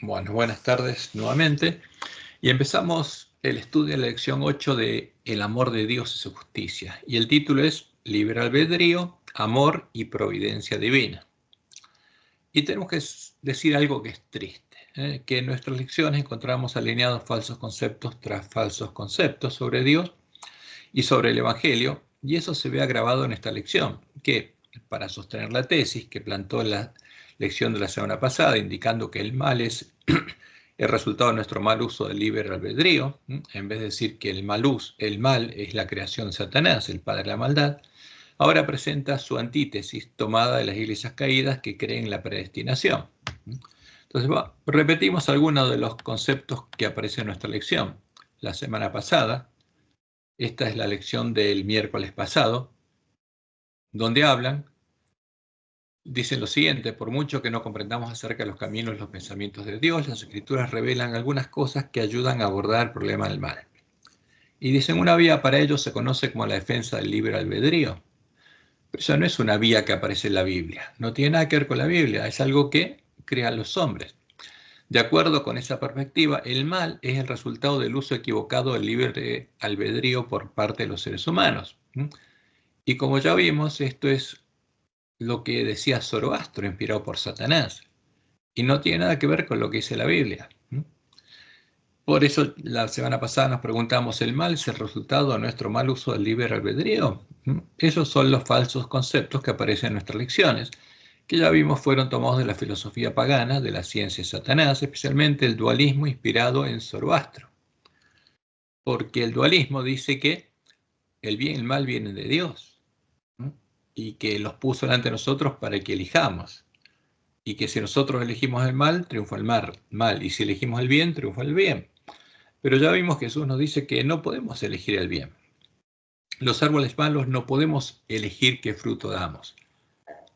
Bueno, buenas tardes nuevamente. Y empezamos el estudio de la lección 8 de El amor de Dios y su justicia. Y el título es Libre albedrío, amor y providencia divina. Y tenemos que decir algo que es triste, que en nuestras lecciones encontramos alineados falsos conceptos tras falsos conceptos sobre Dios y sobre el Evangelio, y eso se ve agravado en esta lección, que para sostener la tesis que plantó en la lección de la semana pasada, indicando que el mal es el resultado de nuestro mal uso del libre albedrío, en vez de decir que el mal es la creación de Satanás, el padre de la maldad, ahora presenta su antítesis tomada de las iglesias caídas que creen en la predestinación. Entonces, repetimos algunos de los conceptos que aparecen en nuestra lección. La semana pasada, esta es la lección del miércoles pasado, donde dicen lo siguiente: por mucho que no comprendamos acerca de los caminos y los pensamientos de Dios, las Escrituras revelan algunas cosas que ayudan a abordar el problema del mal. Y dicen, una vía para ello se conoce como la defensa del libre albedrío. Pero eso no es una vía que aparece en la Biblia, no tiene nada que ver con la Biblia, es algo que crean los hombres. De acuerdo con esa perspectiva, el mal es el resultado del uso equivocado del libre albedrío por parte de los seres humanos. Y como ya vimos, esto es lo que decía Zoroastro, inspirado por Satanás, y no tiene nada que ver con lo que dice la Biblia. Por eso la semana pasada nos preguntamos, ¿el mal es el resultado de nuestro mal uso del libre albedrío? Esos son los falsos conceptos que aparecen en nuestras lecciones, que ya vimos fueron tomados de la filosofía pagana, de la ciencia de Satanás, especialmente el dualismo inspirado en Zoroastro. Porque el dualismo dice que el bien y el mal vienen de Dios, y que los puso delante de nosotros para que elijamos, y que si nosotros elegimos el mal, triunfa el mal, y si elegimos el bien, triunfa el bien. Pero ya vimos que Jesús nos dice que no podemos elegir el bien. Los árboles malos no podemos elegir qué fruto damos.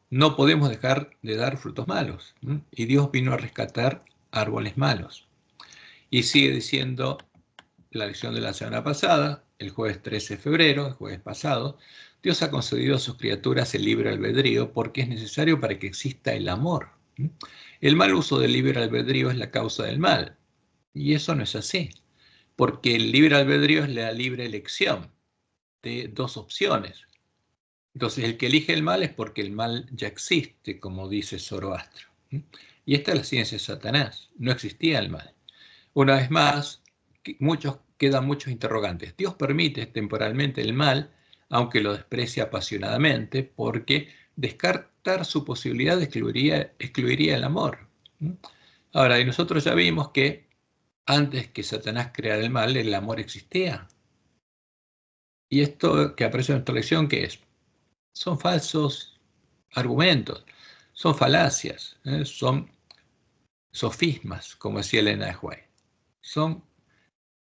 No podemos dejar de dar frutos malos. Y Dios vino a rescatar árboles malos. Y sigue diciendo la lección de la semana pasada, el jueves 13 de febrero, el jueves pasado, Dios ha concedido a sus criaturas el libre albedrío porque es necesario para que exista el amor. El mal uso del libre albedrío es la causa del mal. Y eso no es así. Porque el libre albedrío es la libre elección de dos opciones. Entonces, el que elige el mal es porque el mal ya existe, como dice Zoroastro. Y esta es la ciencia de Satanás. No existía el mal. Una vez más, quedan muchos interrogantes. Dios permite temporalmente el mal, aunque lo desprecia apasionadamente, porque descartar su posibilidad excluiría el amor. Ahora, y nosotros ya vimos que antes que Satanás creara el mal, el amor existía. Y esto que aparece en nuestra lección, ¿qué es? Son falsos argumentos, son falacias, son sofismas, como decía Elena de White. Son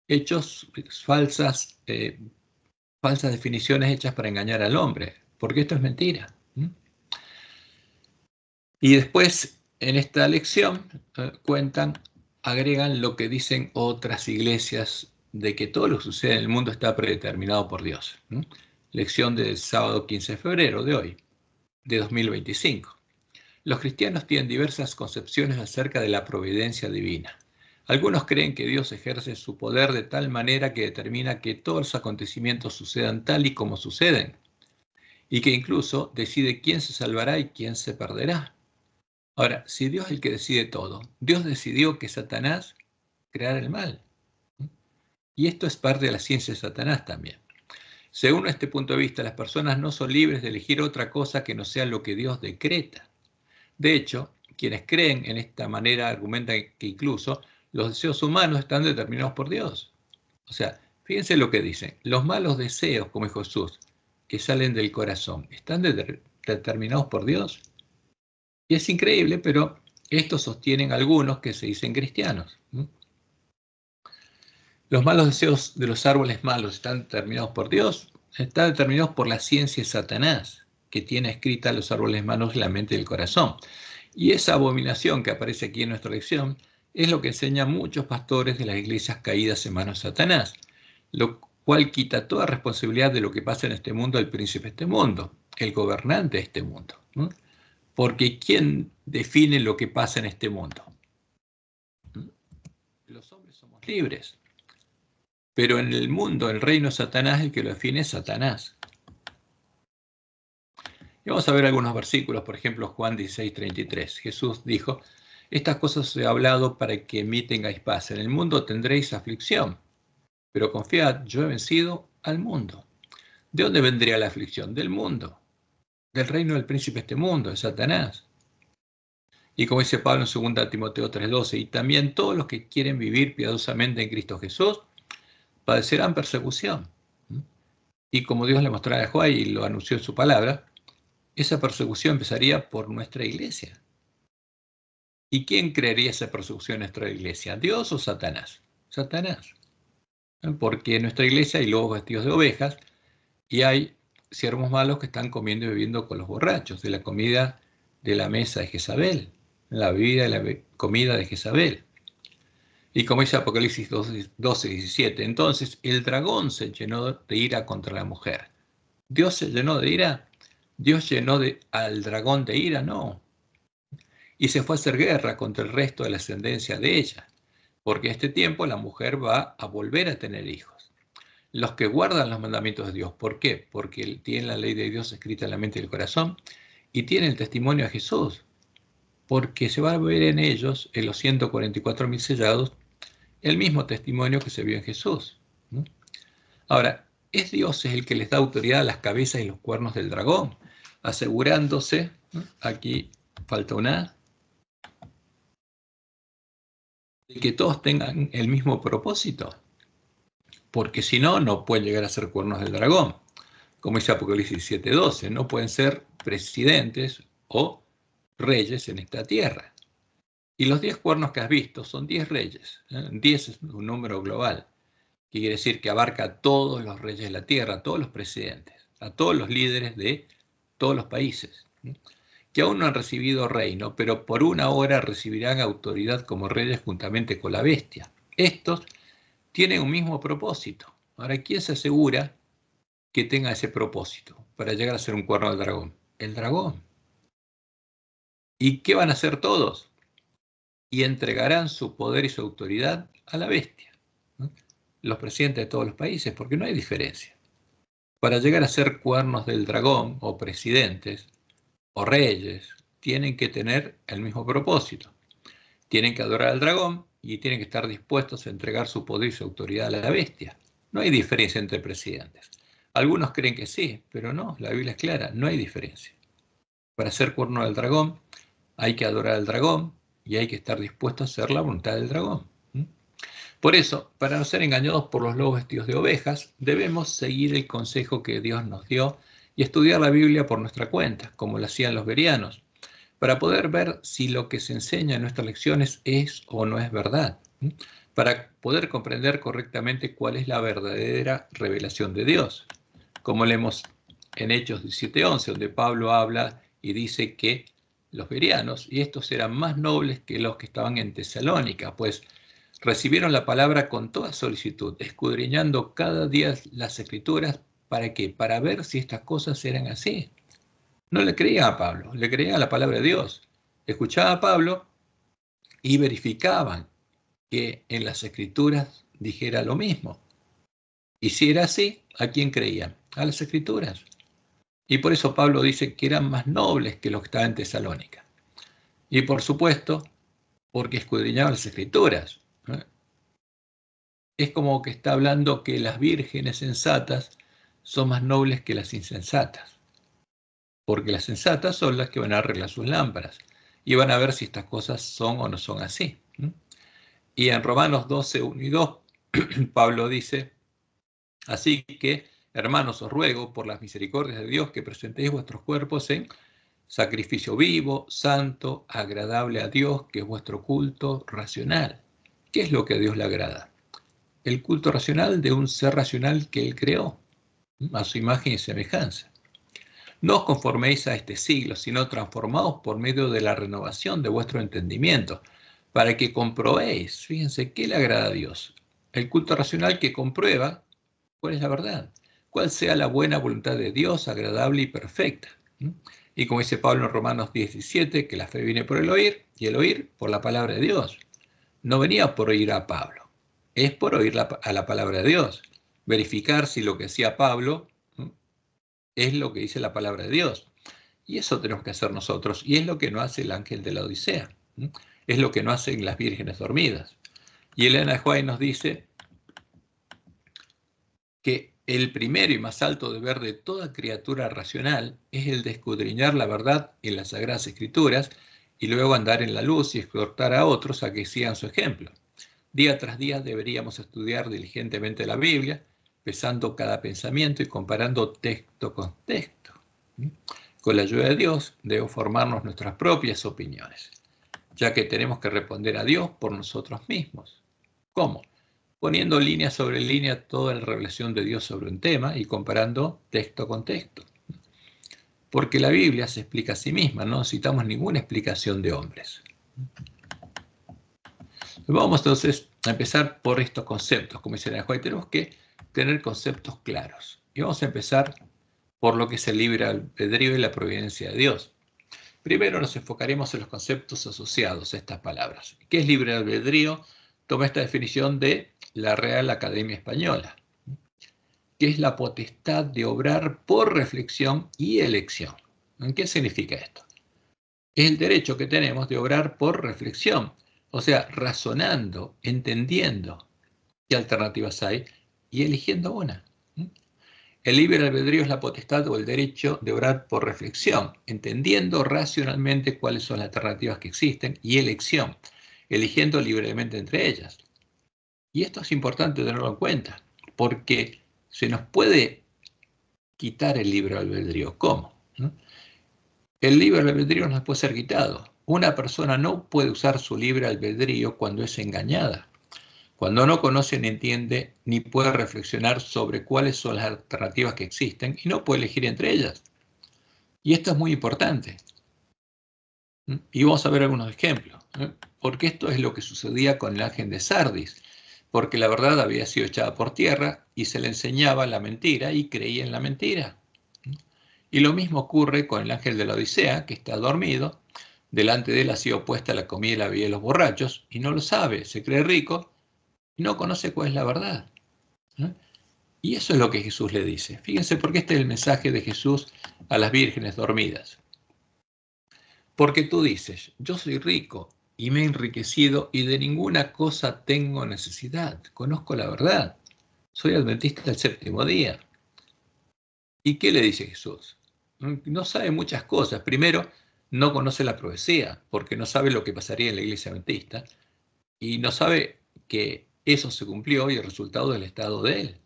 hechos, falsas definiciones hechas para engañar al hombre, porque esto es mentira. Y después, en esta lección, agregan lo que dicen otras iglesias de que todo lo que sucede en el mundo está predeterminado por Dios. Lección del sábado 15 de febrero de hoy, de 2025. Los cristianos tienen diversas concepciones acerca de la providencia divina. Algunos creen que Dios ejerce su poder de tal manera que determina que todos los acontecimientos sucedan tal y como suceden, y que incluso decide quién se salvará y quién se perderá. Ahora, si Dios es el que decide todo, Dios decidió que Satanás creara el mal. Y esto es parte de la ciencia de Satanás también. Según este punto de vista, las personas no son libres de elegir otra cosa que no sea lo que Dios decreta. De hecho, quienes creen en esta manera argumentan que incluso los deseos humanos están determinados por Dios. O sea, fíjense lo que dicen. Los malos deseos, como dijo Jesús, que salen del corazón, ¿están determinados por Dios? Y es increíble, pero esto sostienen algunos que se dicen cristianos. Los malos deseos de los árboles malos están determinados por Dios, están determinados por la ciencia de Satanás, que tiene escrita los árboles malos en la mente y el corazón. Y esa abominación que aparece aquí en nuestra lección es lo que enseñan muchos pastores de las iglesias caídas en manos de Satanás, lo cual quita toda responsabilidad de lo que pasa en este mundo al príncipe de este mundo, el gobernante de este mundo. Porque ¿quién define lo que pasa en este mundo? libres. Pero en el mundo, el reino de Satanás, el que lo define es Satanás. Y vamos a ver algunos versículos, por ejemplo, Juan 16:33. Jesús dijo, estas cosas os he hablado para que en mí tengáis paz. En el mundo tendréis aflicción, pero confiad, yo he vencido al mundo. ¿De dónde vendría la aflicción? Del mundo, del reino del príncipe de este mundo, de Satanás. Y como dice Pablo en 2 Timoteo 3:12, y también todos los que quieren vivir piadosamente en Cristo Jesús padecerán persecución. Y como Dios le mostró a Juan y lo anunció en su palabra, esa persecución empezaría por nuestra iglesia. ¿Y quién creería esa persecución en nuestra iglesia? ¿Dios o Satanás? Satanás. Porque en nuestra iglesia hay lobos vestidos de ovejas y hay siervos malos que están comiendo y bebiendo con los borrachos de la comida de la mesa de Jezabel, la bebida y la comida de Jezabel. Y como dice Apocalipsis 12:17, entonces el dragón se llenó de ira contra la mujer. ¿Dios se llenó de ira? ¿Dios llenó al dragón de ira? No. Y se fue a hacer guerra contra el resto de la ascendencia de ella, porque en este tiempo la mujer va a volver a tener hijos. Los que guardan los mandamientos de Dios. ¿Por qué? Porque tienen la ley de Dios escrita en la mente y el corazón y tienen el testimonio de Jesús. Porque se va a ver en ellos, en los 144.000 sellados, el mismo testimonio que se vio en Jesús. Ahora, es Dios el que les da autoridad a las cabezas y los cuernos del dragón, asegurándose, aquí falta una, de que todos tengan el mismo propósito, porque si no, no pueden llegar a ser cuernos del dragón. Como dice Apocalipsis 7:12, no pueden ser presidentes o reyes en esta tierra. Y los 10 cuernos que has visto son 10 reyes. 10 es un número global, que quiere decir que abarca a todos los reyes de la tierra, a todos los presidentes, a todos los líderes de todos los países, que aún no han recibido reino, pero por una hora recibirán autoridad como reyes juntamente con la bestia. Estos tienen un mismo propósito. Ahora, ¿quién se asegura que tenga ese propósito para llegar a ser un cuerno del dragón? El dragón. ¿Y qué van a hacer todos? Y entregarán su poder y su autoridad a la bestia, ¿no? Los presidentes de todos los países, porque no hay diferencia. Para llegar a ser cuernos del dragón o presidentes o reyes, tienen que tener el mismo propósito. Tienen que adorar al dragón y tienen que estar dispuestos a entregar su poder y su autoridad a la bestia. No hay diferencia entre presidentes. Algunos creen que sí, pero no, la Biblia es clara, no hay diferencia. Para ser cuerno del dragón hay que adorar al dragón y hay que estar dispuesto a hacer la voluntad del dragón. Por eso, para no ser engañados por los lobos vestidos de ovejas, debemos seguir el consejo que Dios nos dio y estudiar la Biblia por nuestra cuenta, como lo hacían los bereanos, para poder ver si lo que se enseña en nuestras lecciones es o no es verdad, para poder comprender correctamente cuál es la verdadera revelación de Dios. Como leemos en Hechos 17:11, donde Pablo habla y dice que los bereanos, y estos eran más nobles que los que estaban en Tesalónica, pues recibieron la palabra con toda solicitud, escudriñando cada día las Escrituras, ¿para qué? Para ver si estas cosas eran así. No le creían a Pablo, le creían a la palabra de Dios. Escuchaban a Pablo y verificaban que en las Escrituras dijera lo mismo. Y si era así, ¿a quién creían? A las Escrituras. Y por eso Pablo dice que eran más nobles que los que estaban en Tesalónica. Y por supuesto, porque escudriñaban las Escrituras. Es como que está hablando que las vírgenes sensatas son más nobles que las insensatas. Porque las sensatas son las que van a arreglar sus lámparas y van a ver si estas cosas son o no son así. Y en Romanos 12:1-2, Pablo dice, así que, hermanos, os ruego por las misericordias de Dios que presentéis vuestros cuerpos en sacrificio vivo, santo, agradable a Dios, que es vuestro culto racional. ¿Qué es lo que a Dios le agrada? El culto racional de un ser racional que Él creó, a su imagen y semejanza. No os conforméis a este siglo, sino transformaos por medio de la renovación de vuestro entendimiento, para que comprobéis, fíjense, qué le agrada a Dios. El culto racional que comprueba cuál es la verdad, cuál sea la buena voluntad de Dios, agradable y perfecta. Y como dice Pablo en Romanos 17, que la fe viene por el oír, y el oír por la palabra de Dios. No venía por oír a Pablo. es por oír a la palabra de Dios. Verificar si lo que decía Pablo es lo que dice la palabra de Dios. Y eso tenemos que hacer nosotros. Y es lo que no hace el ángel de la Odisea. Es lo que no hacen las vírgenes dormidas. Y Elena de White nos dice que el primero y más alto deber de toda criatura racional es el de escudriñar la verdad en las Sagradas Escrituras y luego andar en la luz y exhortar a otros a que sigan su ejemplo. Día tras día deberíamos estudiar diligentemente la Biblia, pesando cada pensamiento y comparando texto con texto. Con la ayuda de Dios debemos formarnos nuestras propias opiniones, ya que tenemos que responder a Dios por nosotros mismos. ¿Cómo? Poniendo línea sobre línea toda la revelación de Dios sobre un tema y comparando texto con texto. Porque la Biblia se explica a sí misma, no necesitamos ninguna explicación de hombres. Vamos entonces a empezar por estos conceptos. Como dice Elena de White, tenemos que tener conceptos claros. Y vamos a empezar por lo que es el libre albedrío y la providencia de Dios. Primero nos enfocaremos en los conceptos asociados a estas palabras. ¿Qué es libre albedrío? Toma esta definición de la Real Academia Española, que es la potestad de obrar por reflexión y elección. ¿Qué significa esto? Es el derecho que tenemos de obrar por reflexión, o sea, razonando, entendiendo qué alternativas hay y eligiendo una. El libre albedrío es la potestad o el derecho de obrar por reflexión, entendiendo racionalmente cuáles son las alternativas que existen y elección, eligiendo libremente entre ellas. Y esto es importante tenerlo en cuenta, porque se nos puede quitar el libre albedrío. ¿Cómo? El libre albedrío no puede ser quitado. Una persona no puede usar su libre albedrío cuando es engañada, cuando no conoce ni entiende ni puede reflexionar sobre cuáles son las alternativas que existen y no puede elegir entre ellas. Y esto es muy importante. Y vamos a ver algunos ejemplos, porque esto es lo que sucedía con el ángel de Sardis, porque la verdad había sido echada por tierra y se le enseñaba la mentira y creía en la mentira. Y lo mismo ocurre con el ángel de la Odisea, que está dormido, delante de él ha sido puesta la comida y la bebida de los borrachos, y no lo sabe, se cree rico, y no conoce cuál es la verdad. Y eso es lo que Jesús le dice. Fíjense, porque este es el mensaje de Jesús a las vírgenes dormidas. Porque tú dices, yo soy rico y me he enriquecido y de ninguna cosa tengo necesidad. Conozco la verdad. Soy adventista del séptimo día. ¿Y qué le dice Jesús? No sabe muchas cosas. Primero, no conoce la profecía, porque no sabe lo que pasaría en la iglesia adventista, y no sabe que eso se cumplió y el resultado del estado de él.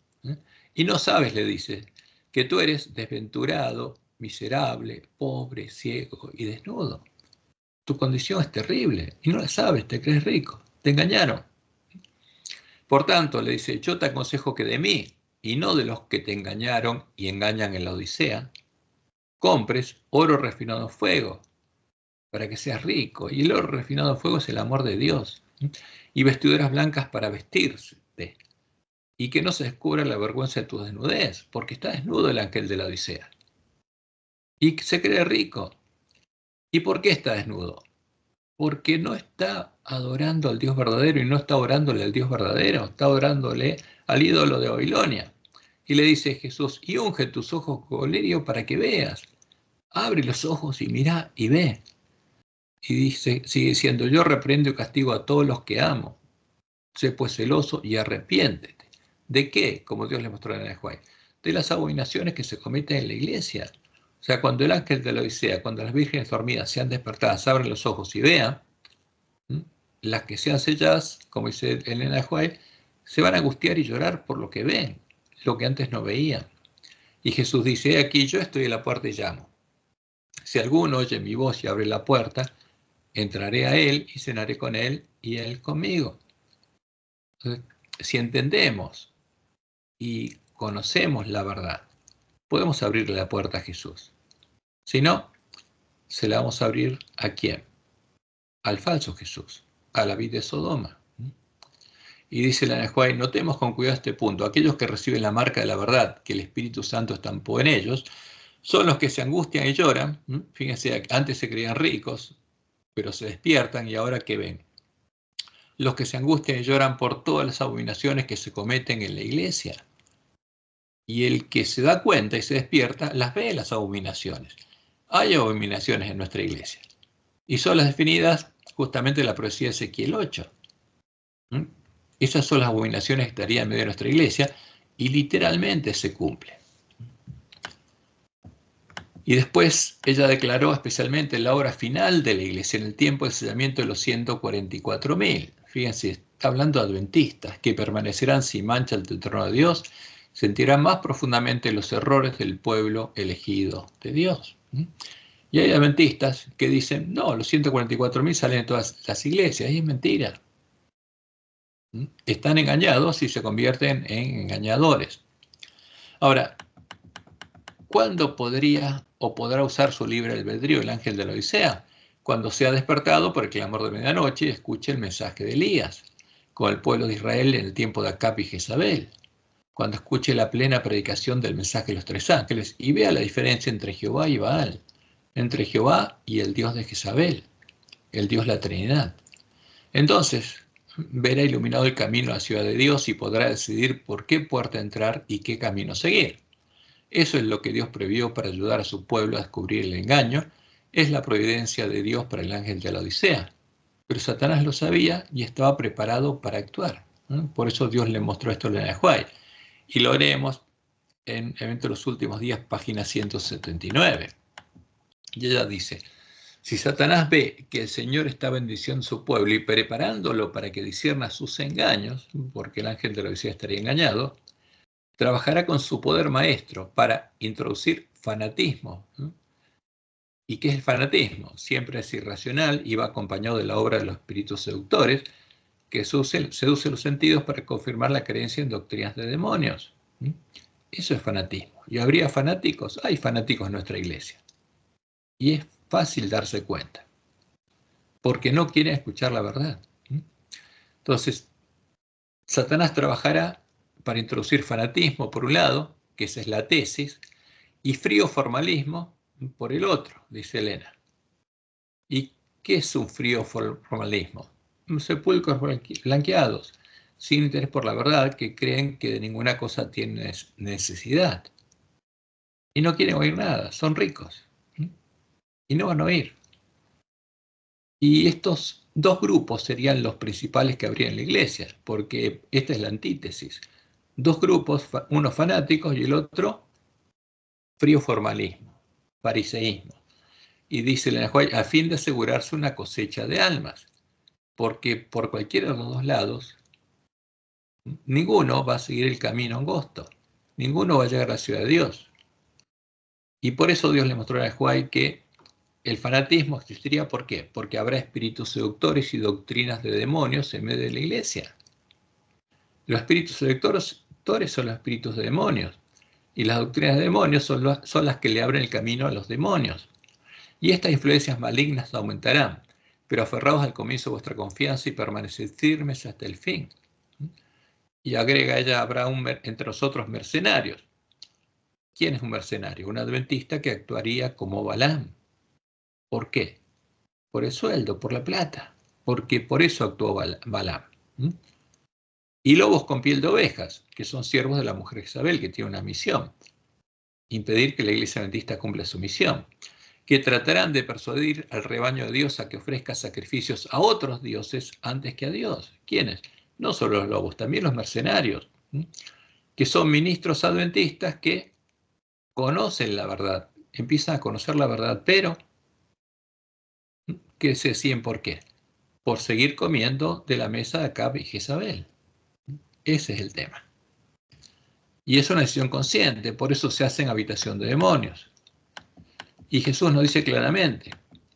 Y no sabes, le dice, que tú eres desventurado, miserable, pobre, ciego y desnudo. Tu condición es terrible y no la sabes, te crees rico, te engañaron. Por tanto, le dice, yo te aconsejo que de mí, y no de los que te engañaron y engañan en la Odisea, compres oro refinado en fuego, para que seas rico. Y el oro refinado en fuego es el amor de Dios. Y vestiduras blancas para vestirse. Y que no se descubra la vergüenza de tu desnudez, porque está desnudo el ángel de la Odisea. Y se cree rico. ¿Y por qué está desnudo? Porque no está adorando al Dios verdadero y no está orándole al Dios verdadero, está orándole al ídolo de Babilonia. Y le dice Jesús, y unge tus ojos con lirio para que veas. Abre los ojos y mira y ve. Y dice, sigue diciendo, yo reprendo y castigo a todos los que amo. Sé pues celoso y arrepiéntete. ¿De qué? Como Dios le mostró en el Juan. De las abominaciones que se cometen en la iglesia. O sea, cuando el ángel de la Odisea, cuando las vírgenes dormidas sean despertadas, abren los ojos y vean, las que sean selladas, como dice Elena de White, se van a angustiar y llorar por lo que ven, lo que antes no veían. Y Jesús dice, aquí yo estoy en la puerta y llamo. Si alguno oye mi voz y abre la puerta, entraré a él y cenaré con él y él conmigo. Entonces, si entendemos y conocemos la verdad, podemos abrirle la puerta a Jesús. Si no, se la vamos a abrir ¿a quién? Al falso Jesús, a la vid de Sodoma. Y dice la White, notemos con cuidado este punto. Aquellos que reciben la marca de la verdad, que el Espíritu Santo estampó en ellos, son los que se angustian y lloran. Fíjense, antes se creían ricos, pero se despiertan y ahora ¿qué ven? los que se angustian y lloran por todas las abominaciones que se cometen en la iglesia. Y el que se da cuenta y se despierta, las ve las abominaciones. Hay abominaciones en nuestra iglesia. Y son las definidas justamente en la profecía de Ezequiel 8. Esas son las abominaciones que estarían en medio de nuestra iglesia y literalmente se cumplen. Y después ella declaró especialmente en la obra final de la iglesia, en el tiempo del sellamiento de los 144.000. Fíjense, está hablando de adventistas que permanecerán sin mancha ante el trono de Dios, sentirán más profundamente los errores del pueblo elegido de Dios. Y hay adventistas que dicen, no, los 144.000 salen de todas las iglesias, y es mentira. Están engañados y se convierten en engañadores. Ahora, ¿cuándo podría o podrá usar su libre albedrío el ángel de la Odisea? Cuando sea despertado por el clamor de medianoche y escuche el mensaje de Elías, con el pueblo de Israel en el tiempo de Acab y Jezabel. Cuando escuche la plena predicación del mensaje de los tres ángeles y vea la diferencia entre Jehová y Baal, entre Jehová y el Dios de Jezabel, el Dios de la Trinidad. Entonces, verá iluminado el camino a la ciudad de Dios y podrá decidir por qué puerta entrar y qué camino seguir. Eso es lo que Dios previó para ayudar a su pueblo a descubrir el engaño. Es la providencia de Dios para el ángel de la Odisea. Pero Satanás lo sabía y estaba preparado para actuar. Por eso Dios le mostró esto a Elena White. Y lo haremos en Evento de los Últimos Días, página 179. Y ella dice, si Satanás ve que el Señor está bendiciendo a su pueblo y preparándolo para que discierna sus engaños, porque el ángel de la Odisea estaría engañado, trabajará con su poder maestro para introducir fanatismo. ¿Y qué es el fanatismo? Siempre es irracional y va acompañado de la obra de los espíritus seductores que seduce los sentidos para confirmar la creencia en doctrinas de demonios. Eso es fanatismo. ¿Y habría fanáticos? Hay fanáticos en nuestra iglesia. Y es fácil darse cuenta, porque no quieren escuchar la verdad. Entonces, Satanás trabajará para introducir fanatismo por un lado, que esa es la tesis, y frío formalismo por el otro, dice Elena. ¿Y qué es un frío formalismo? Sepulcros blanqueados, sin interés por la verdad, que creen que de ninguna cosa tienen necesidad. Y no quieren oír nada, son ricos. Y no van a oír. Y estos dos grupos serían los principales que habría en la iglesia, porque esta es la antítesis. Dos grupos, uno fanáticos y el otro frío formalismo, fariseísmo. Y dice Elena White, a fin de asegurarse una cosecha de almas, porque por cualquiera de los dos lados, ninguno va a seguir el camino angosto, ninguno va a llegar a la ciudad de Dios. Y por eso Dios le mostró a Elena White que el fanatismo existiría, ¿por qué? Porque habrá espíritus seductores y doctrinas de demonios en medio de la iglesia. Los espíritus seductores son los espíritus de demonios, y las doctrinas de demonios son las que le abren el camino a los demonios. Y estas influencias malignas aumentarán, pero aferrados al comienzo de vuestra confianza y permaneced firmes hasta el fin. Y agrega ella, habrá entre nosotros mercenarios. ¿Quién es un mercenario? Un adventista que actuaría como Balaam. ¿Por qué? Por el sueldo, por la plata, porque por eso actuó Balaam. Y lobos con piel de ovejas, que son siervos de la mujer Jezabel, que tiene una misión, impedir que la iglesia adventista cumpla su misión, que tratarán de persuadir al rebaño de Dios a que ofrezca sacrificios a otros dioses antes que a Dios. ¿Quiénes? No solo los lobos, también los mercenarios, que son ministros adventistas que conocen la verdad, empiezan a conocer la verdad, pero que se decían por qué. Por seguir comiendo de la mesa de Acab y Jezabel. Ese es el tema. Y es una decisión consciente, por eso se hace en habitación de demonios. Y Jesús nos dice claramente,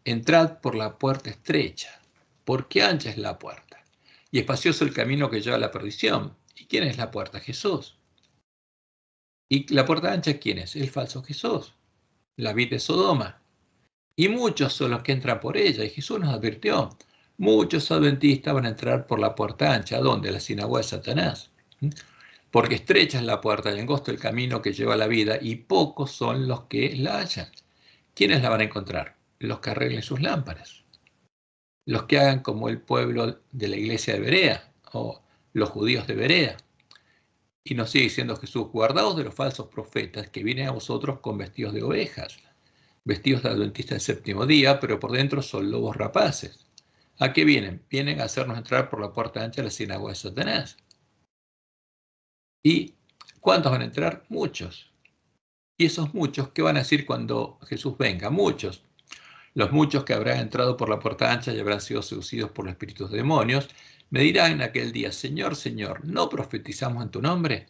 entrad por la puerta estrecha, porque ancha es la puerta, y espacioso el camino que lleva a la perdición. ¿Y quién es la puerta? Jesús. ¿Y la puerta ancha quién es? El falso Jesús, la vid de Sodoma. Y muchos son los que entran por ella, y Jesús nos advirtió, muchos adventistas van a entrar por la puerta ancha, ¿dónde? La sinagoga de Satanás. Porque estrecha es la puerta y angosto el camino que lleva a la vida, y pocos son los que la hallan. ¿Quiénes la van a encontrar? Los que arreglen sus lámparas. los que hagan como el pueblo de la iglesia de Berea, o los judíos de Berea. Y nos sigue diciendo Jesús, guardaos de los falsos profetas que vienen a vosotros con vestidos de ovejas, vestidos de adventistas del séptimo día, pero por dentro son lobos rapaces. ¿A qué vienen? Vienen a hacernos entrar por la puerta ancha de la sinagoga de Satanás. ¿Y cuántos van a entrar? Muchos. Y esos muchos, ¿qué van a decir cuando Jesús venga? Muchos. Los muchos que habrán entrado por la puerta ancha y habrán sido seducidos por los espíritus de demonios, me dirán en aquel día, Señor, Señor, ¿no profetizamos en tu nombre?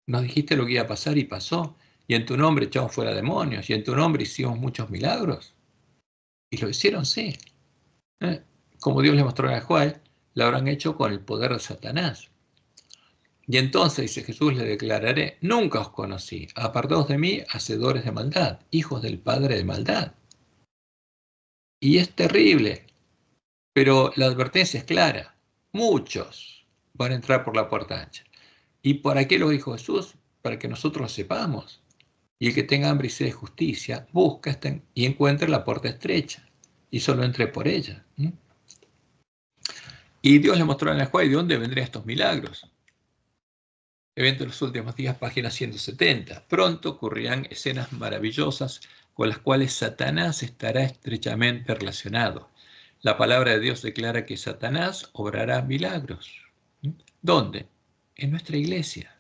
Nos dijiste lo que iba a pasar y pasó. Y en tu nombre echamos fuera demonios. Y en tu nombre hicimos muchos milagros. Y lo hicieron, sí. Como Dios le mostró a Juan, lo habrán hecho con el poder de Satanás. Y entonces, dice Jesús, le declararé, nunca os conocí, apartados de mí, hacedores de maldad, hijos del padre de maldad. Y es terrible, pero la advertencia es clara. Muchos van a entrar por la puerta ancha. ¿Y para qué lo dijo Jesús? Para que nosotros lo sepamos. Y el que tenga hambre y sed de justicia, busca y encuentre la puerta estrecha, y solo entre por ella. Y Dios le mostró a Juan de dónde vendrían estos milagros. Evento de los últimos días, página 170. Pronto ocurrirán escenas maravillosas con las cuales Satanás estará estrechamente relacionado. La palabra de Dios declara que Satanás obrará milagros. ¿Dónde? En nuestra iglesia.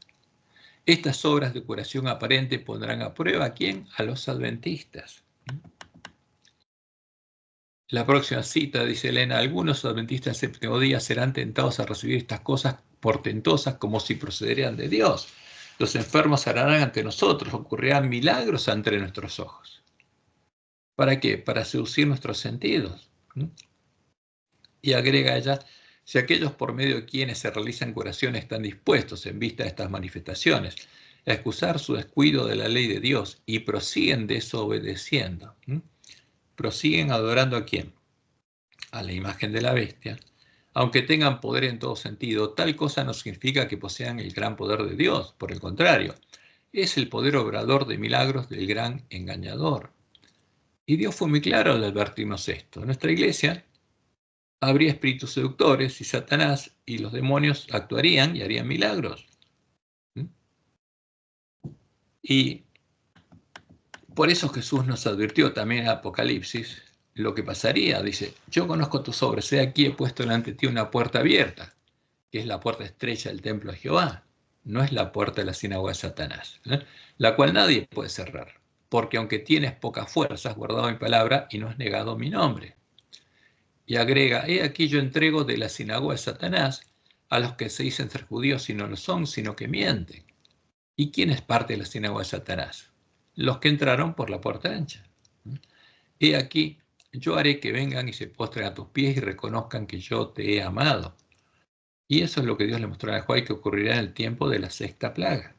Estas obras de curación aparente pondrán a prueba ¿a quién? A los adventistas. La próxima cita, dice Elena, algunos adventistas del séptimo día serán tentados a recibir estas cosas portentosas como si procederían de Dios. Los enfermos harán ante nosotros, ocurrirán milagros ante nuestros ojos. ¿Para qué? Para seducir nuestros sentidos. Y agrega ella, si aquellos por medio de quienes se realizan curaciones están dispuestos, en vista de estas manifestaciones, a excusar su descuido de la ley de Dios y prosiguen desobedeciendo, prosiguen adorando ¿a quién? A la imagen de la bestia, aunque tengan poder en todo sentido, tal cosa no significa que posean el gran poder de Dios, por el contrario, es el poder obrador de milagros del gran engañador. Y Dios fue muy claro al advertirnos esto. En nuestra iglesia habría espíritus seductores y Satanás y los demonios actuarían y harían milagros. Y por eso Jesús nos advirtió también en Apocalipsis lo que pasaría. Dice, yo conozco tus obras, he aquí he puesto delante de ti una puerta abierta, que es la puerta estrecha del templo de Jehová. No es la puerta de la sinagoga de Satanás, la cual nadie puede cerrar, porque aunque tienes pocas fuerzas, has guardado mi palabra y no has negado mi nombre. Y agrega, he aquí yo entrego de la sinagoga de Satanás a los que se dicen ser judíos y no lo son, sino que mienten. ¿Y quién es parte de la sinagoga de Satanás? Los que entraron por la puerta ancha. He aquí, yo haré que vengan y se postren a tus pies y reconozcan que yo te he amado. Y eso es lo que Dios le mostró a Juan que ocurrirá en el tiempo de la sexta plaga.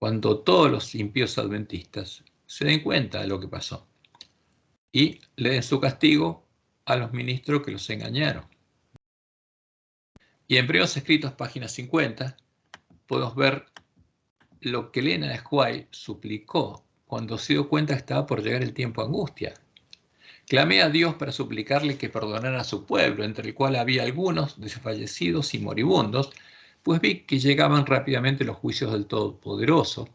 Cuando todos los impíos adventistas se den cuenta de lo que pasó y le den su castigo a los ministros que los engañaron. Y en Primeros Escritos, página 50, podemos ver lo que Elena de White suplicó cuando se dio cuenta que estaba por llegar el tiempo de angustia. Clamé a Dios para suplicarle que perdonara a su pueblo, entre el cual había algunos desfallecidos y moribundos, pues vi que llegaban rápidamente los juicios del Todopoderoso,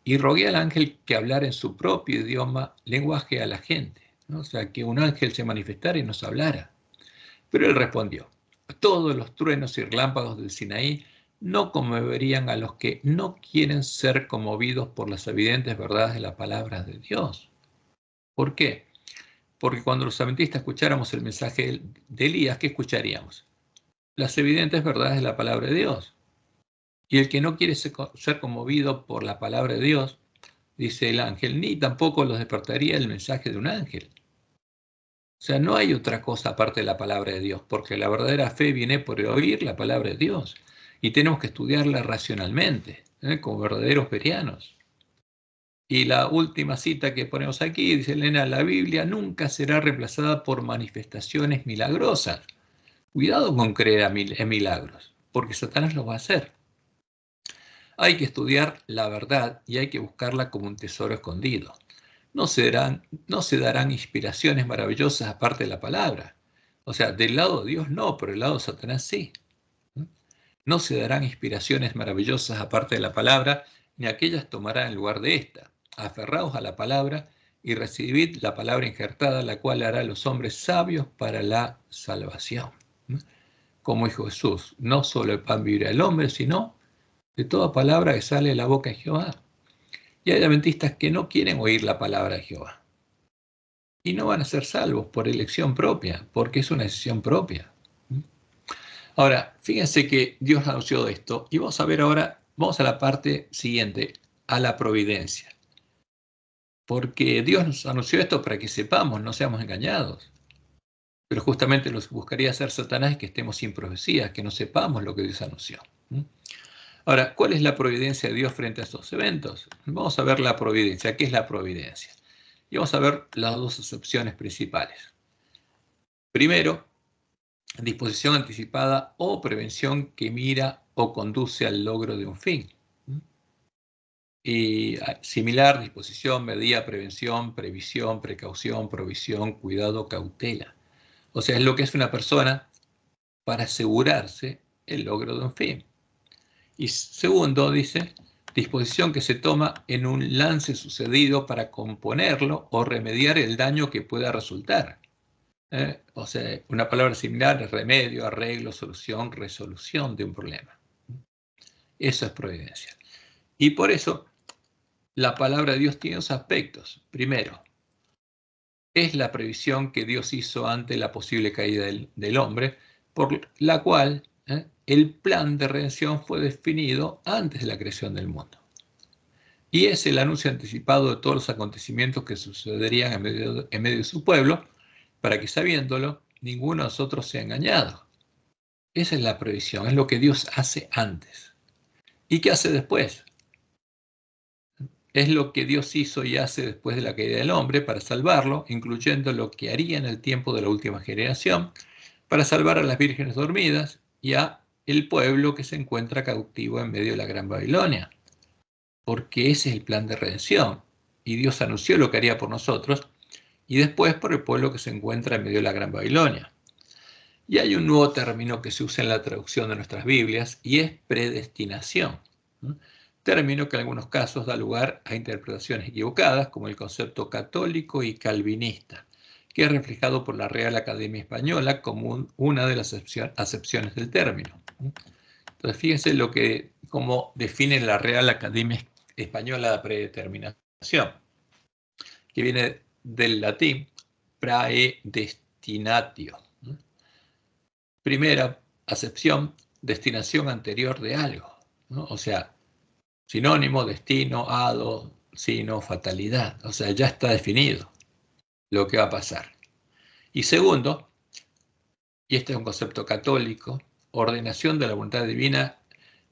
y rogué al ángel que hablara en su propio idioma, lenguaje a la gente, ¿no? O sea, que un ángel se manifestara y nos hablara. Pero él respondió, todos los truenos y relámpagos del Sinaí no conmoverían a los que no quieren ser conmovidos por las evidentes verdades de la palabra de Dios. ¿Por qué? Porque cuando los adventistas escucháramos el mensaje de Elías, ¿qué escucharíamos? Las evidentes verdades de la palabra de Dios. Y el que no quiere ser conmovido por la palabra de Dios, dice el ángel, ni tampoco los despertaría el mensaje de un ángel. O sea, no hay otra cosa aparte de la palabra de Dios, porque la verdadera fe viene por oír la palabra de Dios. Y tenemos que estudiarla racionalmente, como verdaderos verianos. Y la última cita que ponemos aquí, dice Elena, la Biblia nunca será reemplazada por manifestaciones milagrosas. Cuidado con creer en milagros, porque Satanás lo va a hacer. Hay que estudiar la verdad y hay que buscarla como un tesoro escondido. no se darán inspiraciones maravillosas aparte de la palabra. O sea, del lado de Dios no, pero del lado de Satanás sí. No se darán inspiraciones maravillosas aparte de la palabra, ni aquellas tomarán el lugar de esta. Aferraos a la palabra y recibid la palabra injertada, la cual hará a los hombres sabios para la salvación. Como dijo Jesús, no solo el pan vivirá el hombre, sino de toda palabra que sale de la boca de Jehová. Y hay adventistas que no quieren oír la palabra de Jehová. Y no van a ser salvos por elección propia, porque es una decisión propia. Ahora, fíjense que Dios anunció esto, y vamos a ver ahora, vamos a la parte siguiente, a la providencia. Porque Dios nos anunció esto para que sepamos, no seamos engañados. Pero justamente lo que buscaría hacer Satanás es que estemos sin profecías, que no sepamos lo que Dios anunció. Ahora, ¿cuál es la providencia de Dios frente a estos eventos? Vamos a ver la providencia. ¿Qué es la providencia? Y vamos a ver las dos acepciones principales. Primero, disposición anticipada o prevención que mira o conduce al logro de un fin. Y similar, disposición, medida, prevención, previsión, precaución, provisión, cuidado, cautela. O sea, es lo que es una persona para asegurarse el logro de un fin. Y segundo, dice, disposición que se toma en un lance sucedido para componerlo o remediar el daño que pueda resultar. O sea, una palabra similar es remedio, arreglo, solución, resolución de un problema. Eso es providencia. Y por eso la palabra de Dios tiene dos aspectos. Primero, es la previsión que Dios hizo ante la posible caída del hombre, por la cual el plan de redención fue definido antes de la creación del mundo. Y es el anuncio anticipado de todos los acontecimientos que sucederían en medio de su pueblo, para que sabiéndolo, ninguno de nosotros sea engañado. Esa es la previsión, es lo que Dios hace antes. ¿Y qué hace después? Es lo que Dios hizo y hace después de la caída del hombre para salvarlo, incluyendo lo que haría en el tiempo de la última generación, para salvar a las vírgenes dormidas y a el pueblo que se encuentra cautivo en medio de la Gran Babilonia. Porque ese es el plan de redención. Y Dios anunció lo que haría por nosotros y después por el pueblo que se encuentra en medio de la Gran Babilonia. Y hay un nuevo término que se usa en la traducción de nuestras Biblias y es predestinación. Término que en algunos casos da lugar a interpretaciones equivocadas, como el concepto católico y calvinista, que es reflejado por la Real Academia Española como una de las acepciones del término. Entonces, fíjense cómo define la Real Academia Española la predeterminación, que viene del latín praedestinatio. Primera acepción, destinación anterior de algo, ¿no? O sea, sinónimo, destino, hado, sino, fatalidad. O sea, ya está definido lo que va a pasar. Y segundo, y este es un concepto católico, ordenación de la voluntad divina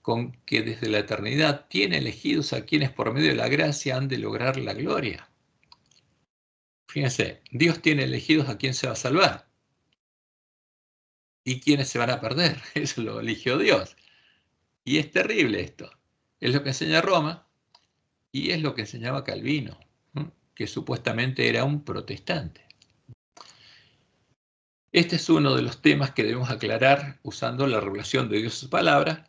con que desde la eternidad tiene elegidos a quienes por medio de la gracia han de lograr la gloria. Fíjense, Dios tiene elegidos a quien se va a salvar y quienes se van a perder. Eso lo eligió Dios. Y es terrible esto. Es lo que enseña Roma y es lo que enseñaba Calvino, que supuestamente era un protestante. Este es uno de los temas que debemos aclarar usando la revelación de Dios y su palabra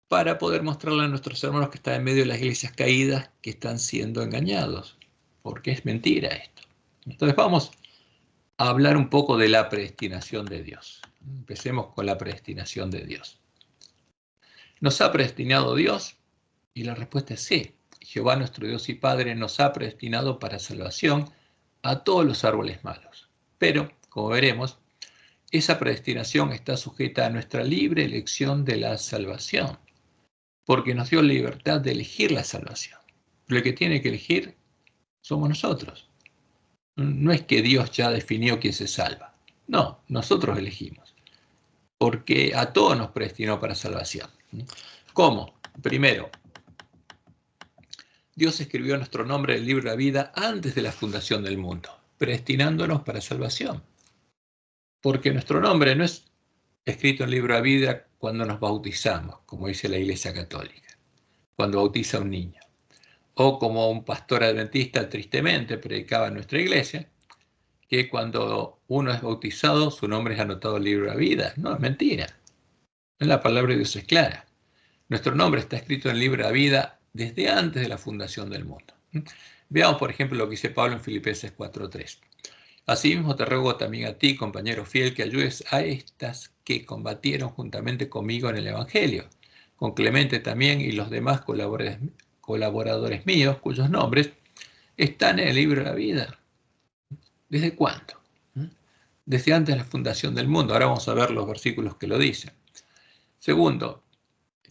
para poder mostrarle a nuestros hermanos que están en medio de las iglesias caídas que están siendo engañados, porque es mentira esto. Entonces vamos a hablar un poco de la predestinación de Dios. Empecemos con la predestinación de Dios. ¿Nos ha predestinado Dios? Y la respuesta es sí. Jehová nuestro Dios y Padre nos ha predestinado para salvación a todos los árboles malos. Pero, como veremos, esa predestinación está sujeta a nuestra libre elección de la salvación, porque nos dio libertad de elegir la salvación. Pero el que tiene que elegir somos nosotros. No es que Dios ya definió quién se salva. No, nosotros elegimos. Porque a todos nos predestinó para salvación. ¿Cómo? Primero, Dios escribió nuestro nombre en el libro de la vida antes de la fundación del mundo, predestinándonos para salvación. Porque nuestro nombre no es escrito en el libro de la vida cuando nos bautizamos, como dice la Iglesia Católica, cuando bautiza a un niño. O como un pastor adventista tristemente predicaba en nuestra iglesia, que cuando uno es bautizado, su nombre es anotado en el libro de la vida. No, es mentira. La palabra de Dios es clara. Nuestro nombre está escrito en el libro de la vida desde antes de la fundación del mundo. Veamos, por ejemplo, lo que dice Pablo en Filipenses 4:3. Asimismo te ruego también a ti, compañero fiel, que ayudes a estas que combatieron juntamente conmigo en el Evangelio, con Clemente también y los demás colaboradores míos, cuyos nombres están en el libro de la vida. ¿Desde cuándo? Desde antes de la fundación del mundo. Ahora vamos a ver los versículos que lo dicen. Segundo,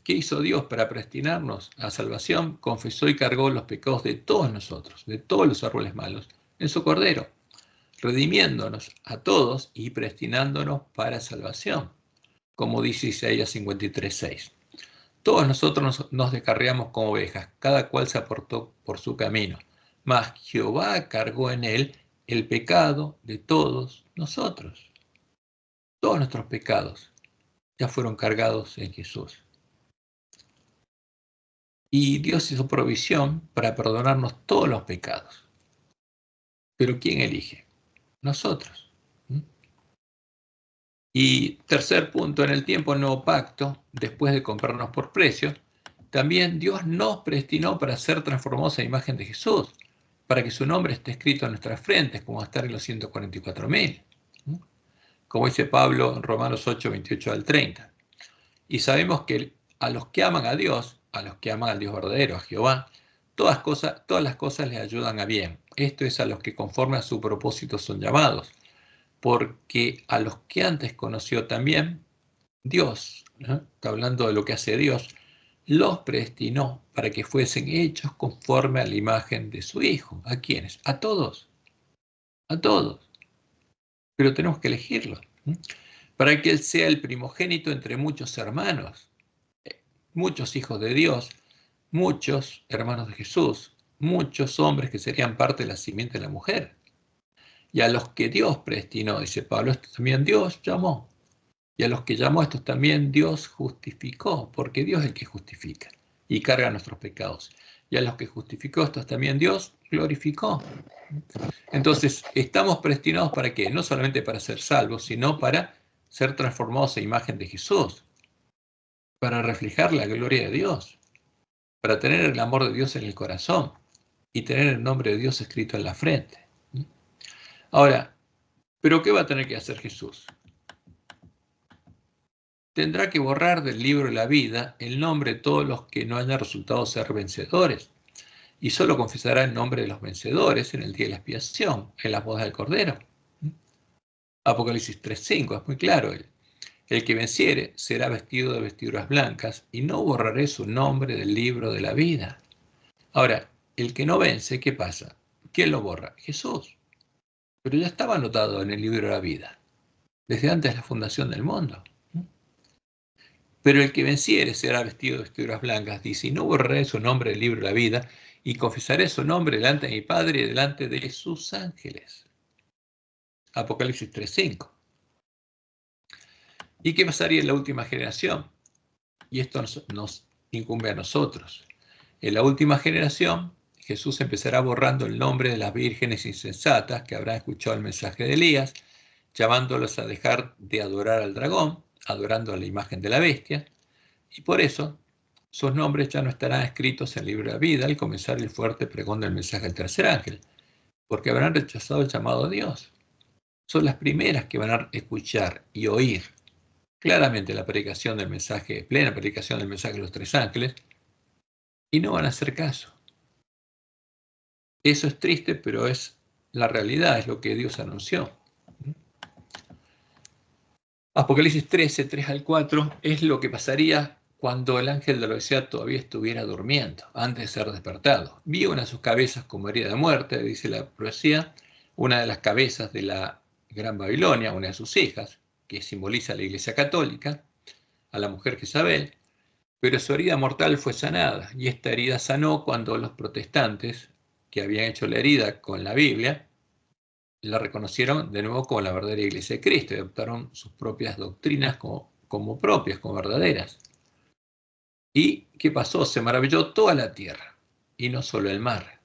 ¿qué hizo Dios para predestinarnos a salvación? Confesó y cargó los pecados de todos nosotros, de todos los árboles malos, en su Cordero, redimiéndonos a todos y predestinándonos para salvación, como dice Isaías 53:6. Todos nosotros nos descarriamos como ovejas, cada cual se apartó por su camino, mas Jehová cargó en él el pecado de todos nosotros. Todos nuestros pecados ya fueron cargados en Jesús. Y Dios hizo provisión para perdonarnos todos los pecados. Pero ¿quién elige? Nosotros. Y tercer punto, en el tiempo del nuevo pacto, después de comprarnos por precio, también Dios nos predestinó para ser transformados a imagen de Jesús, para que su nombre esté escrito en nuestras frentes, como va a estar en los 144.000. Como dice Pablo en Romanos 8:28 al 30. Y sabemos que a los que aman a Dios, a los que aman al Dios verdadero, a Jehová, todas las cosas les ayudan a bien. Esto es a los que conforme a su propósito son llamados. Porque a los que antes conoció también, Dios, está hablando de lo que hace Dios, los predestinó para que fuesen hechos conforme a la imagen de su Hijo. ¿A quiénes? A todos. A todos. Pero tenemos que elegirlo. Para que Él sea el primogénito entre muchos hermanos, muchos hijos de Dios, muchos hermanos de Jesús, muchos hombres que serían parte de la simiente de la mujer. Y a los que Dios predestinó, dice Pablo, estos también Dios llamó. Y a los que llamó, estos también Dios justificó, porque Dios es el que justifica y carga nuestros pecados. Y a los que justificó, estos también Dios glorificó. Entonces, estamos predestinados para qué? No solamente para ser salvos, sino para ser transformados a imagen de Jesús, para reflejar la gloria de Dios, para tener el amor de Dios en el corazón y tener el nombre de Dios escrito en la frente. Ahora, ¿pero qué va a tener que hacer Jesús? Tendrá que borrar del libro de la vida el nombre de todos los que no hayan resultado ser vencedores, y solo confesará el nombre de los vencedores en el día de la expiación, en las bodas del Cordero. Apocalipsis 3:5 es muy claro. El que venciere será vestido de vestiduras blancas, y no borraré su nombre del libro de la vida. Ahora, el que no vence, ¿qué pasa? ¿Quién lo borra? Jesús. Pero ya estaba anotado en el libro de la vida, desde antes de la fundación del mundo. Pero el que venciere será vestido de vestiduras blancas, dice, y no borraré su nombre del libro de la vida, y confesaré su nombre delante de mi Padre y delante de sus ángeles. Apocalipsis 3:5. ¿Y qué pasaría en la última generación? Y esto nos incumbe a nosotros. En la última generación, Jesús empezará borrando el nombre de las vírgenes insensatas que habrán escuchado el mensaje de Elías, llamándolos a dejar de adorar al dragón, adorando a la imagen de la bestia, y por eso sus nombres ya no estarán escritos en el libro de la vida al comenzar el fuerte pregón del mensaje del tercer ángel, porque habrán rechazado el llamado de Dios. Son las primeras que van a escuchar y oír claramente la predicación del mensaje, plena predicación del mensaje de los tres ángeles, y no van a hacer caso. Eso es triste, pero es la realidad, es lo que Dios anunció. Apocalipsis 13, 3 al 4, es lo que pasaría cuando el ángel de la Odisea todavía estuviera durmiendo, antes de ser despertado. Vio una de sus cabezas como herida de muerte, dice la profecía, una de las cabezas de la Gran Babilonia, una de sus hijas, que simboliza a la Iglesia Católica, a la mujer Jezabel, pero su herida mortal fue sanada, y esta herida sanó cuando los protestantes, que habían hecho la herida con la Biblia, la reconocieron de nuevo como la verdadera Iglesia de Cristo y adoptaron sus propias doctrinas como propias, como verdaderas. ¿Y qué pasó? Se maravilló toda la tierra. y no solo el mar.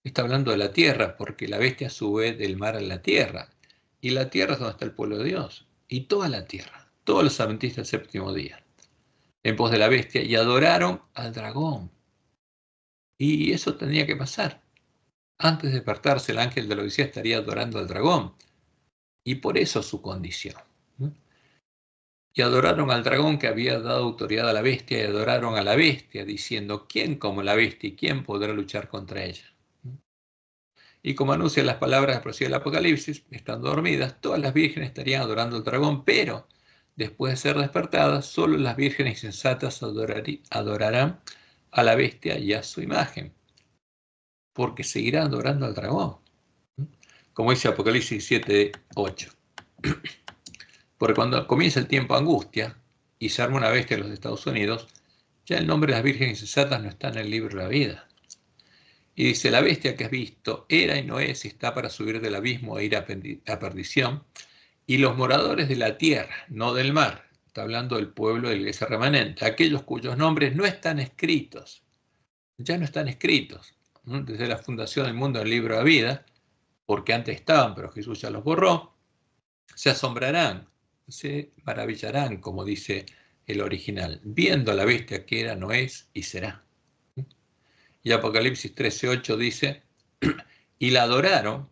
Está hablando de la tierra, porque la bestia sube del mar a la tierra. Y la tierra es donde está el pueblo de Dios. Y toda la tierra, todos los adventistas del séptimo día, en pos de la bestia, y adoraron al dragón. Y eso tenía que pasar. Antes de despertarse, el ángel de la Odisea estaría adorando al dragón. Y por eso su condición. Y adoraron al dragón que había dado autoridad a la bestia, y adoraron a la bestia, diciendo, ¿quién como la bestia y quién podrá luchar contra ella? Y como anuncian las palabras de la profecía del Apocalipsis, estando dormidas, todas las vírgenes estarían adorando al dragón, pero después de ser despertadas, solo las vírgenes sensatas adorarán a la bestia y a su imagen, porque seguirán adorando al dragón. Como dice Apocalipsis 7:8. Porque cuando comienza el tiempo de angustia y se arma una bestia en los Estados Unidos, ya el nombre de las vírgenes insensatas no está en el libro de la vida. Y dice, la bestia que has visto era y no es, y está para subir del abismo e ir a perdición. Y los moradores de la tierra, no del mar, está hablando del pueblo de la iglesia remanente, aquellos cuyos nombres no están escritos, ya no están escritos, ¿no? Desde la fundación del mundo en el libro de la vida, porque antes estaban, pero Jesús ya los borró, se asombrarán, se maravillarán, como dice el original, viendo a la bestia que era, no es y será. Y Apocalipsis 13:8 dice, y la adoraron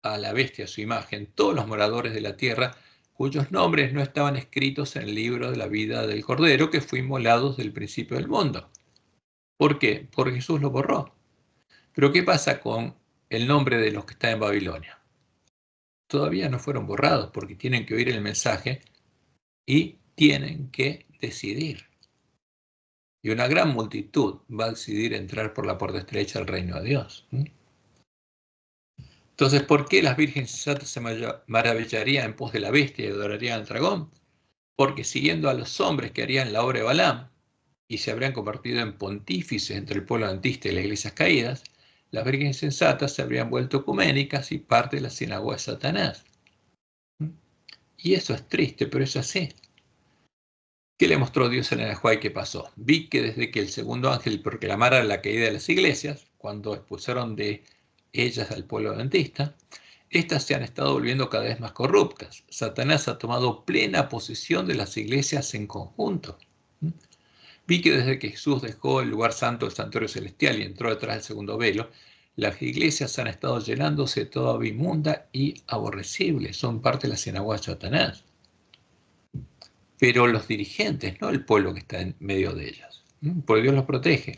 a la bestia, a su imagen, todos los moradores de la tierra, cuyos nombres no estaban escritos en el libro de la vida del Cordero, que fue inmolado desde el principio del mundo. ¿Por qué? Porque Jesús lo borró. Pero ¿qué pasa con el nombre de los que están en Babilonia? Todavía no fueron borrados porque tienen que oír el mensaje y tienen que decidir. Y una gran multitud va a decidir entrar por la puerta estrecha al reino de Dios. Entonces, ¿por qué las vírgenes sensatas se maravillarían en pos de la bestia y adorarían al dragón? Porque siguiendo a los hombres que harían la obra de Balaam y se habrían convertido en pontífices entre el pueblo adventista y las iglesias caídas, las vírgenes sensatas se habrían vuelto ecuménicas y parte de la sinagoga de Satanás. Y eso es triste, pero es así. ¿Qué le mostró Dios en el Ajuay que pasó? Vi que desde que el segundo ángel proclamara la caída de las iglesias, cuando expulsaron de ellas al pueblo adventista, estas se han estado volviendo cada vez más corruptas. Satanás ha tomado plena posesión de las iglesias en conjunto. Vi que desde que Jesús dejó el lugar santo del santuario celestial y entró detrás del segundo velo, las iglesias han estado llenándose de toda inmunda y aborrecible. Son parte de la sinagoga de Satanás. Pero los dirigentes, no el pueblo que está en medio de ellas, porque Dios los protege.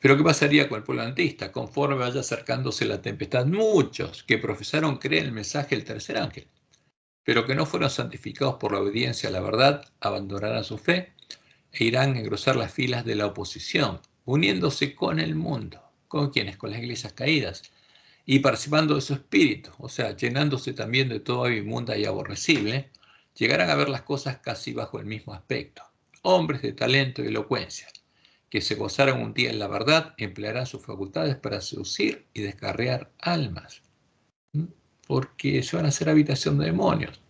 Pero ¿qué pasaría con el pueblo adventista? Conforme vaya acercándose la tempestad, muchos que profesaron creer en el mensaje del tercer ángel, pero que no fueron santificados por la obediencia a la verdad, abandonarán su fe e irán a engrosar las filas de la oposición, uniéndose con el mundo. ¿Con quiénes? Con las iglesias caídas. Y participando de su espíritu, o sea, llenándose también de toda inmunda y aborrecible, llegarán a ver las cosas casi bajo el mismo aspecto. Hombres de talento y elocuencia, que se gozaron un día en la verdad, emplearán sus facultades para seducir y descarriar almas, porque se van a hacer habitación de demonios.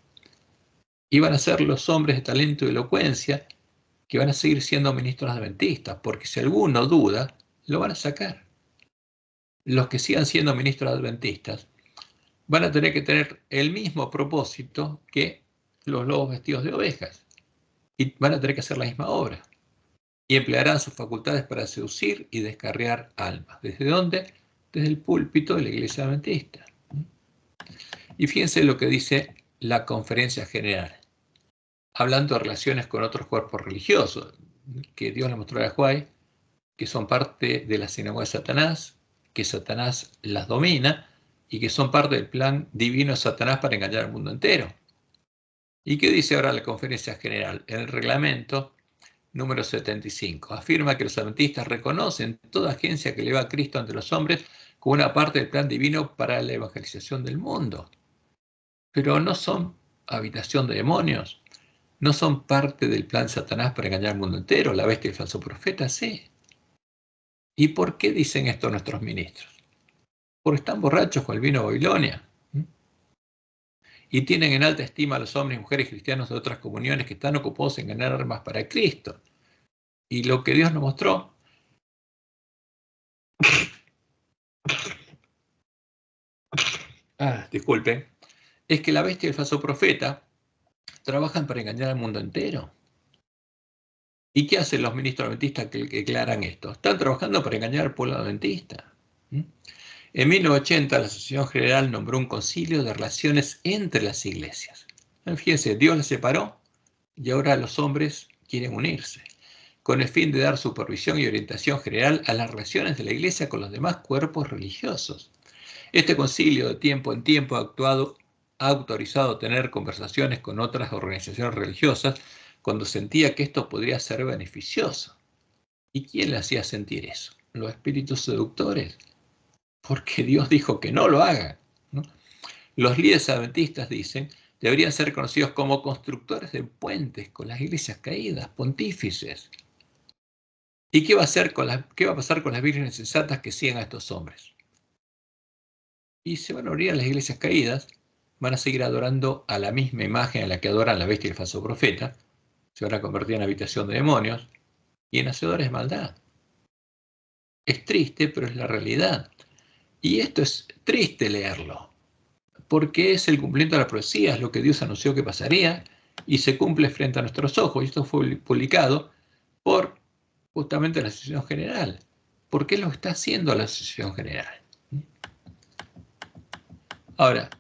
Y van a ser los hombres de talento y elocuencia que van a seguir siendo ministros adventistas, porque si alguno duda, lo van a sacar. Los que sigan siendo ministros adventistas van a tener que tener el mismo propósito que los lobos vestidos de ovejas y van a tener que hacer la misma obra y emplearán sus facultades para seducir y descarriar almas. ¿Desde dónde? Desde el púlpito de la iglesia adventista. Y fíjense lo que dice la Conferencia General, hablando de relaciones con otros cuerpos religiosos, que Dios le mostró a Juárez, que son parte de la sinagoga de Satanás, que Satanás las domina y que son parte del plan divino de Satanás para engañar al mundo entero. ¿Y qué dice ahora la Conferencia General? En el reglamento número 75, afirma que los adventistas reconocen toda agencia que eleva a Cristo ante los hombres como una parte del plan divino para la evangelización del mundo. Pero no son habitación de demonios, no son parte del plan de Satanás para engañar al mundo entero, la bestia y el falso profeta, sí. ¿Y por qué dicen esto nuestros ministros? Porque están borrachos con el vino de Babilonia. Y tienen en alta estima a los hombres y mujeres cristianos de otras comuniones que están ocupados en ganar armas para Cristo. Y lo que Dios nos mostró disculpen, es que la bestia y el falso profeta trabajan para engañar al mundo entero. ¿Y qué hacen los ministros adventistas que declaran esto? Están trabajando para engañar al pueblo adventista. En 1980 la Asociación General nombró un concilio de relaciones entre las iglesias. Fíjense, Dios las separó y ahora los hombres quieren unirse, con el fin de dar supervisión y orientación general a las relaciones de la iglesia con los demás cuerpos religiosos. Este concilio de tiempo en tiempo ha autorizado tener conversaciones con otras organizaciones religiosas cuando sentía que esto podría ser beneficioso. ¿Y quién le hacía sentir eso? Los espíritus seductores. Porque Dios dijo que no lo hagan, ¿no? Los líderes adventistas dicen deberían ser conocidos como constructores de puentes con las iglesias caídas, pontífices. ¿Y qué va a pasar con las vírgenes sensatas que sigan a estos hombres? Y se van a unir a las iglesias caídas, van a seguir adorando a la misma imagen a la que adoran la bestia y el falso profeta, se van a convertir en habitación de demonios y en hacedores de maldad. Es triste, pero es la realidad. Y esto es triste leerlo, porque es el cumplimiento de la profecía, es lo que Dios anunció que pasaría y se cumple frente a nuestros ojos. Y esto fue publicado por justamente la Asociación General. ¿Por qué lo está haciendo la Asociación General? Ahora,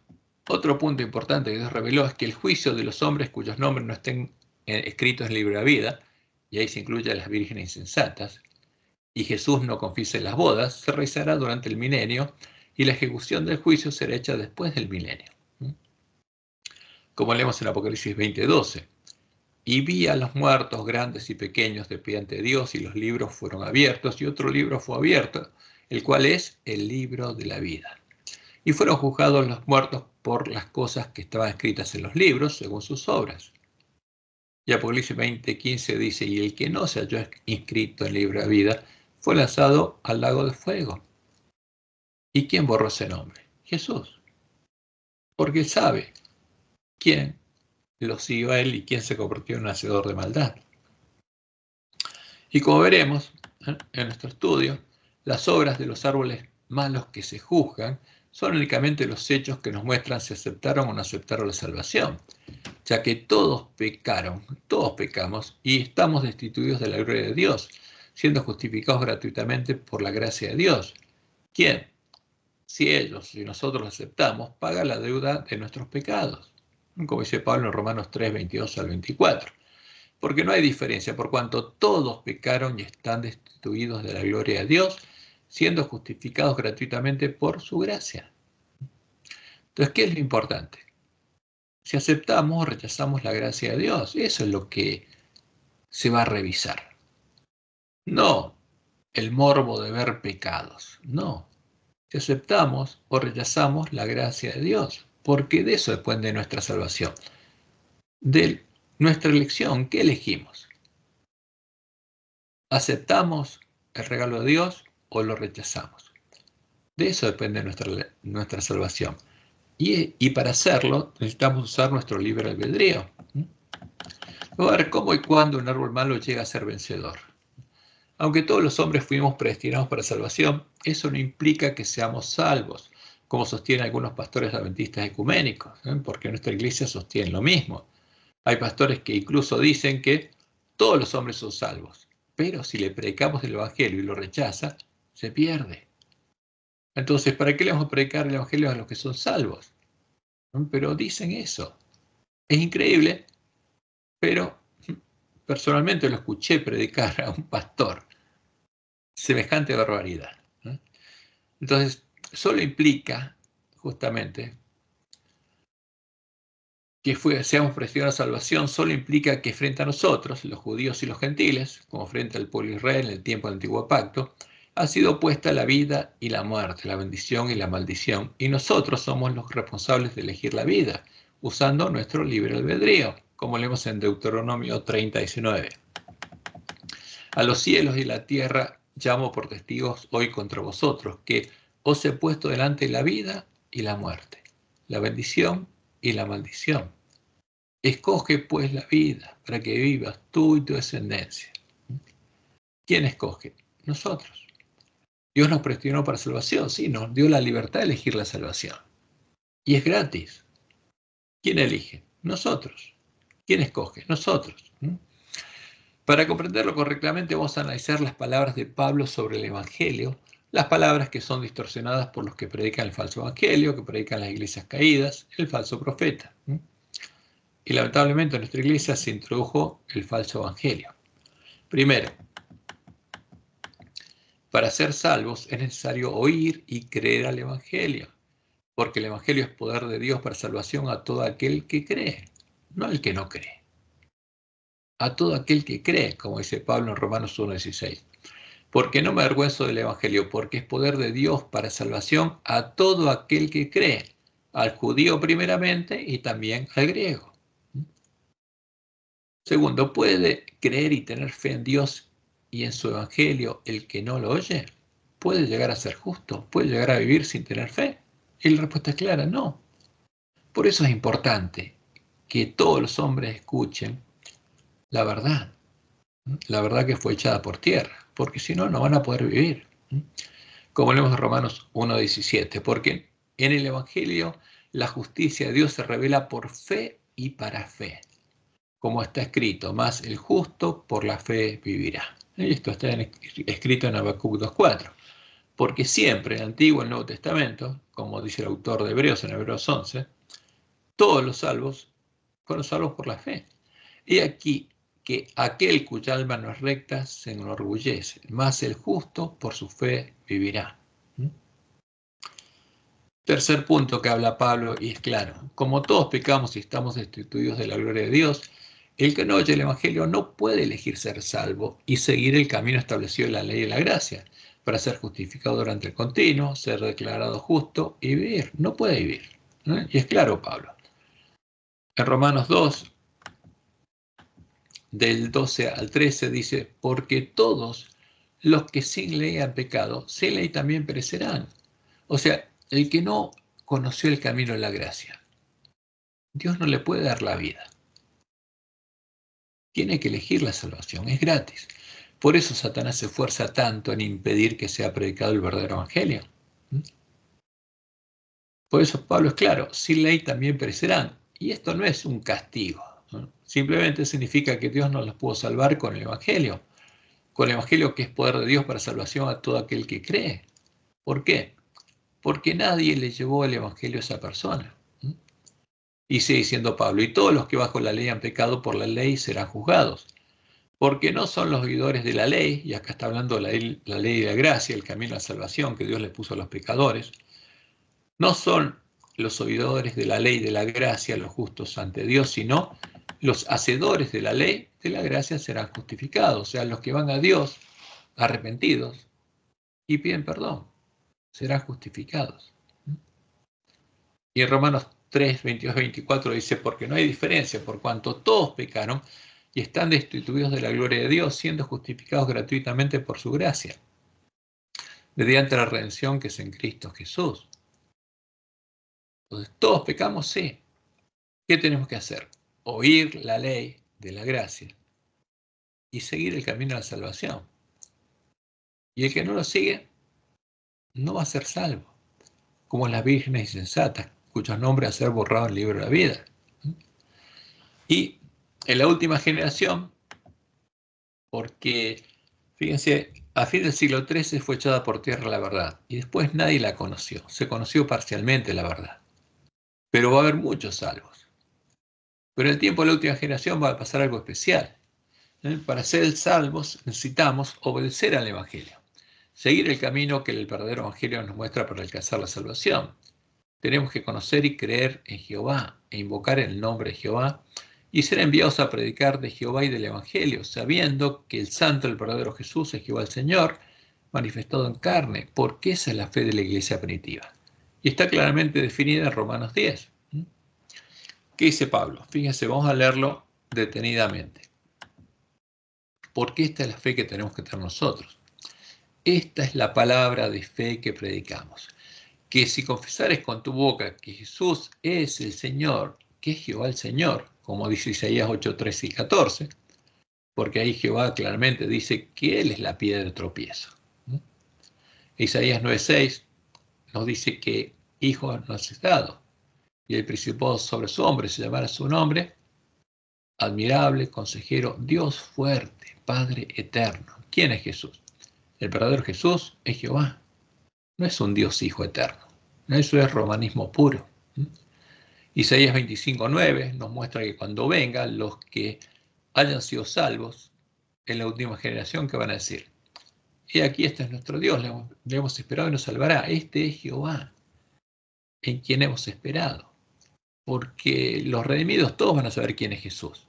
otro punto importante que Dios reveló es que el juicio de los hombres cuyos nombres no estén escritos en el libro de la vida, y ahí se incluye a las vírgenes insensatas, y Jesús no confiese las bodas, se realizará durante el milenio y la ejecución del juicio será hecha después del milenio. Como leemos en Apocalipsis 20:12. Y vi a los muertos grandes y pequeños de pie ante Dios, y los libros fueron abiertos, y otro libro fue abierto, el cual es el libro de la vida. Y fueron juzgados los muertos por las cosas que estaban escritas en los libros, según sus obras. Y Apocalipsis 20:15 dice, y el que no se halló inscrito en el libro de la vida, fue lanzado al lago de fuego. ¿Y quién borró ese nombre? Jesús. Porque él sabe quién lo siguió a él y quién se convirtió en un hacedor de maldad. Y como veremos en nuestro estudio, las obras de los árboles malos que se juzgan son únicamente los hechos que nos muestran si aceptaron o no aceptaron la salvación, ya que todos pecamos y estamos destituidos de la gloria de Dios, siendo justificados gratuitamente por la gracia de Dios. ¿Quién? Si nosotros lo aceptamos, paga la deuda de nuestros pecados, como dice Pablo en Romanos 3, 22 al 24. Porque no hay diferencia, por cuanto todos pecaron y están destituidos de la gloria de Dios, siendo justificados gratuitamente por su gracia. Entonces, ¿qué es lo importante? Si aceptamos o rechazamos la gracia de Dios, eso es lo que se va a revisar. No el morbo de ver pecados, no. Si aceptamos o rechazamos la gracia de Dios, porque de eso depende nuestra salvación. De nuestra elección, ¿qué elegimos? ¿Aceptamos el regalo de Dios o lo rechazamos? De eso depende nuestra salvación. Y para hacerlo necesitamos usar nuestro libre albedrío. Vamos a ver cómo y cuándo un árbol malo llega a ser vencedor. Aunque todos los hombres fuimos predestinados para salvación, eso no implica que seamos salvos, como sostienen algunos pastores adventistas ecuménicos, porque nuestra iglesia sostiene lo mismo. Hay pastores que incluso dicen que todos los hombres son salvos, pero si le predicamos el evangelio y lo rechaza, se pierde. Entonces, ¿para qué le vamos a predicar el evangelio a los que son salvos? Pero dicen eso. Es increíble, pero personalmente lo escuché predicar a un pastor. Semejante barbaridad. Entonces, solo implica, justamente, que seamos predestinados a salvación, solo implica que frente a nosotros, los judíos y los gentiles, como frente al pueblo de Israel en el tiempo del Antiguo Pacto, ha sido puesta la vida y la muerte, la bendición y la maldición, y nosotros somos los responsables de elegir la vida, usando nuestro libre albedrío, como leemos en Deuteronomio 30:19. A los cielos y la tierra llamo por testigos hoy contra vosotros, que os he puesto delante la vida y la muerte, la bendición y la maldición. Escoge pues la vida para que vivas tú y tu descendencia. ¿Quién escoge? Nosotros. Dios nos predestinó para salvación, sí, nos dio la libertad de elegir la salvación. Y es gratis. ¿Quién elige? Nosotros. ¿Quién escoge? Nosotros. Para comprenderlo correctamente vamos a analizar las palabras de Pablo sobre el Evangelio, las palabras que son distorsionadas por los que predican el falso Evangelio, que predican las iglesias caídas, el falso profeta. Y lamentablemente en nuestra iglesia se introdujo el falso Evangelio. Primero, para ser salvos es necesario oír y creer al Evangelio, porque el Evangelio es poder de Dios para salvación a todo aquel que cree, no al que no cree. A todo aquel que cree, como dice Pablo en Romanos 1:16. Porque no me avergüenzo del Evangelio, porque es poder de Dios para salvación a todo aquel que cree, al judío primeramente y también al griego. Segundo, ¿puede creer y tener fe en Dios y en su Evangelio el que no lo oye? ¿Puede llegar a ser justo? ¿Puede llegar a vivir sin tener fe? Y la respuesta es clara, no. Por eso es importante que todos los hombres escuchen la verdad que fue echada por tierra, porque si no, no van a poder vivir. Como leemos en Romanos 1:17, porque en el Evangelio la justicia de Dios se revela por fe y para fe, como está escrito, más el justo por la fe vivirá. Y esto está escrito en Habacuc 2:4, porque siempre en el Antiguo y el Nuevo Testamento, como dice el autor de Hebreos en Hebreos 11, todos los salvos fueron salvos por la fe. Y aquí que aquel cuya alma no es recta se enorgullece, mas el justo por su fe vivirá. Tercer punto que habla Pablo, y es claro, como todos pecamos y estamos destituidos de la gloria de Dios, el que no oye el Evangelio no puede elegir ser salvo y seguir el camino establecido en la ley y la gracia, para ser justificado durante el continuo, ser declarado justo y vivir. No puede vivir. Y es claro Pablo. En Romanos 2, del 12 al 13 dice, porque todos los que sin ley han pecado, sin ley también perecerán. O sea, el que no conoció el camino de la gracia, Dios no le puede dar la vida. Tiene que elegir la salvación, es gratis. Por eso Satanás se esfuerza tanto en impedir que sea predicado el verdadero evangelio. Por eso Pablo es claro, sin ley también perecerán. Y esto no es un castigo, ¿no? Simplemente significa que Dios nos los pudo salvar con el evangelio. Con el evangelio que es poder de Dios para salvación a todo aquel que cree. ¿Por qué? Porque nadie le llevó el evangelio a esa persona. Y sigue diciendo Pablo, y todos los que bajo la ley han pecado por la ley serán juzgados. Porque no son los oidores de la ley, y acá está hablando de la ley de la gracia, el camino a la salvación que Dios le puso a los pecadores, no son los oidores de la ley de la gracia los justos ante Dios, sino los hacedores de la ley de la gracia serán justificados, o sea, los que van a Dios arrepentidos y piden perdón, serán justificados. Y en Romanos 3, 22, 24 dice, porque no hay diferencia, por cuanto todos pecaron y están destituidos de la gloria de Dios, siendo justificados gratuitamente por su gracia, mediante la redención que es en Cristo Jesús. Entonces, todos pecamos, sí. ¿Qué tenemos que hacer? Oír la ley de la gracia y seguir el camino a la salvación. Y el que no lo sigue, no va a ser salvo, como las vírgenes insensatas, cuyos nombres van a ser borrados en el libro de la vida. Y en la última generación, porque, fíjense, a fin del siglo XIII fue echada por tierra la verdad, y después nadie la conoció, se conoció parcialmente la verdad. Pero va a haber muchos salvos. Pero en el tiempo de la última generación va a pasar algo especial. Para ser salvos necesitamos obedecer al Evangelio, seguir el camino que el verdadero Evangelio nos muestra para alcanzar la salvación. Tenemos que conocer y creer en Jehová e invocar el nombre de Jehová y ser enviados a predicar de Jehová y del Evangelio, sabiendo que el santo, el verdadero Jesús es Jehová el Señor, manifestado en carne, porque esa es la fe de la iglesia primitiva. Y está claramente definida en Romanos 10. ¿Qué dice Pablo? Fíjense, vamos a leerlo detenidamente. Porque esta es la fe que tenemos que tener nosotros. Esta es la palabra de fe que predicamos. Que si confesares con tu boca que Jesús es el Señor, que es Jehová el Señor, como dice Isaías 8, 13 y 14, porque ahí Jehová claramente dice que Él es la piedra de tropiezo. Isaías 9, 6 nos dice que hijos nos es dado, y el principado sobre su hombre, se llamará su nombre admirable, consejero, Dios fuerte, Padre eterno. ¿Quién es Jesús? El verdadero Jesús es Jehová. No es un Dios Hijo eterno. Eso es romanismo puro. Isaías 25:9 nos muestra que cuando vengan los que hayan sido salvos en la última generación, que van a decir: he aquí, este es nuestro Dios, le hemos esperado y nos salvará. Este es Jehová, en quien hemos esperado. Porque los redimidos todos van a saber quién es Jesús,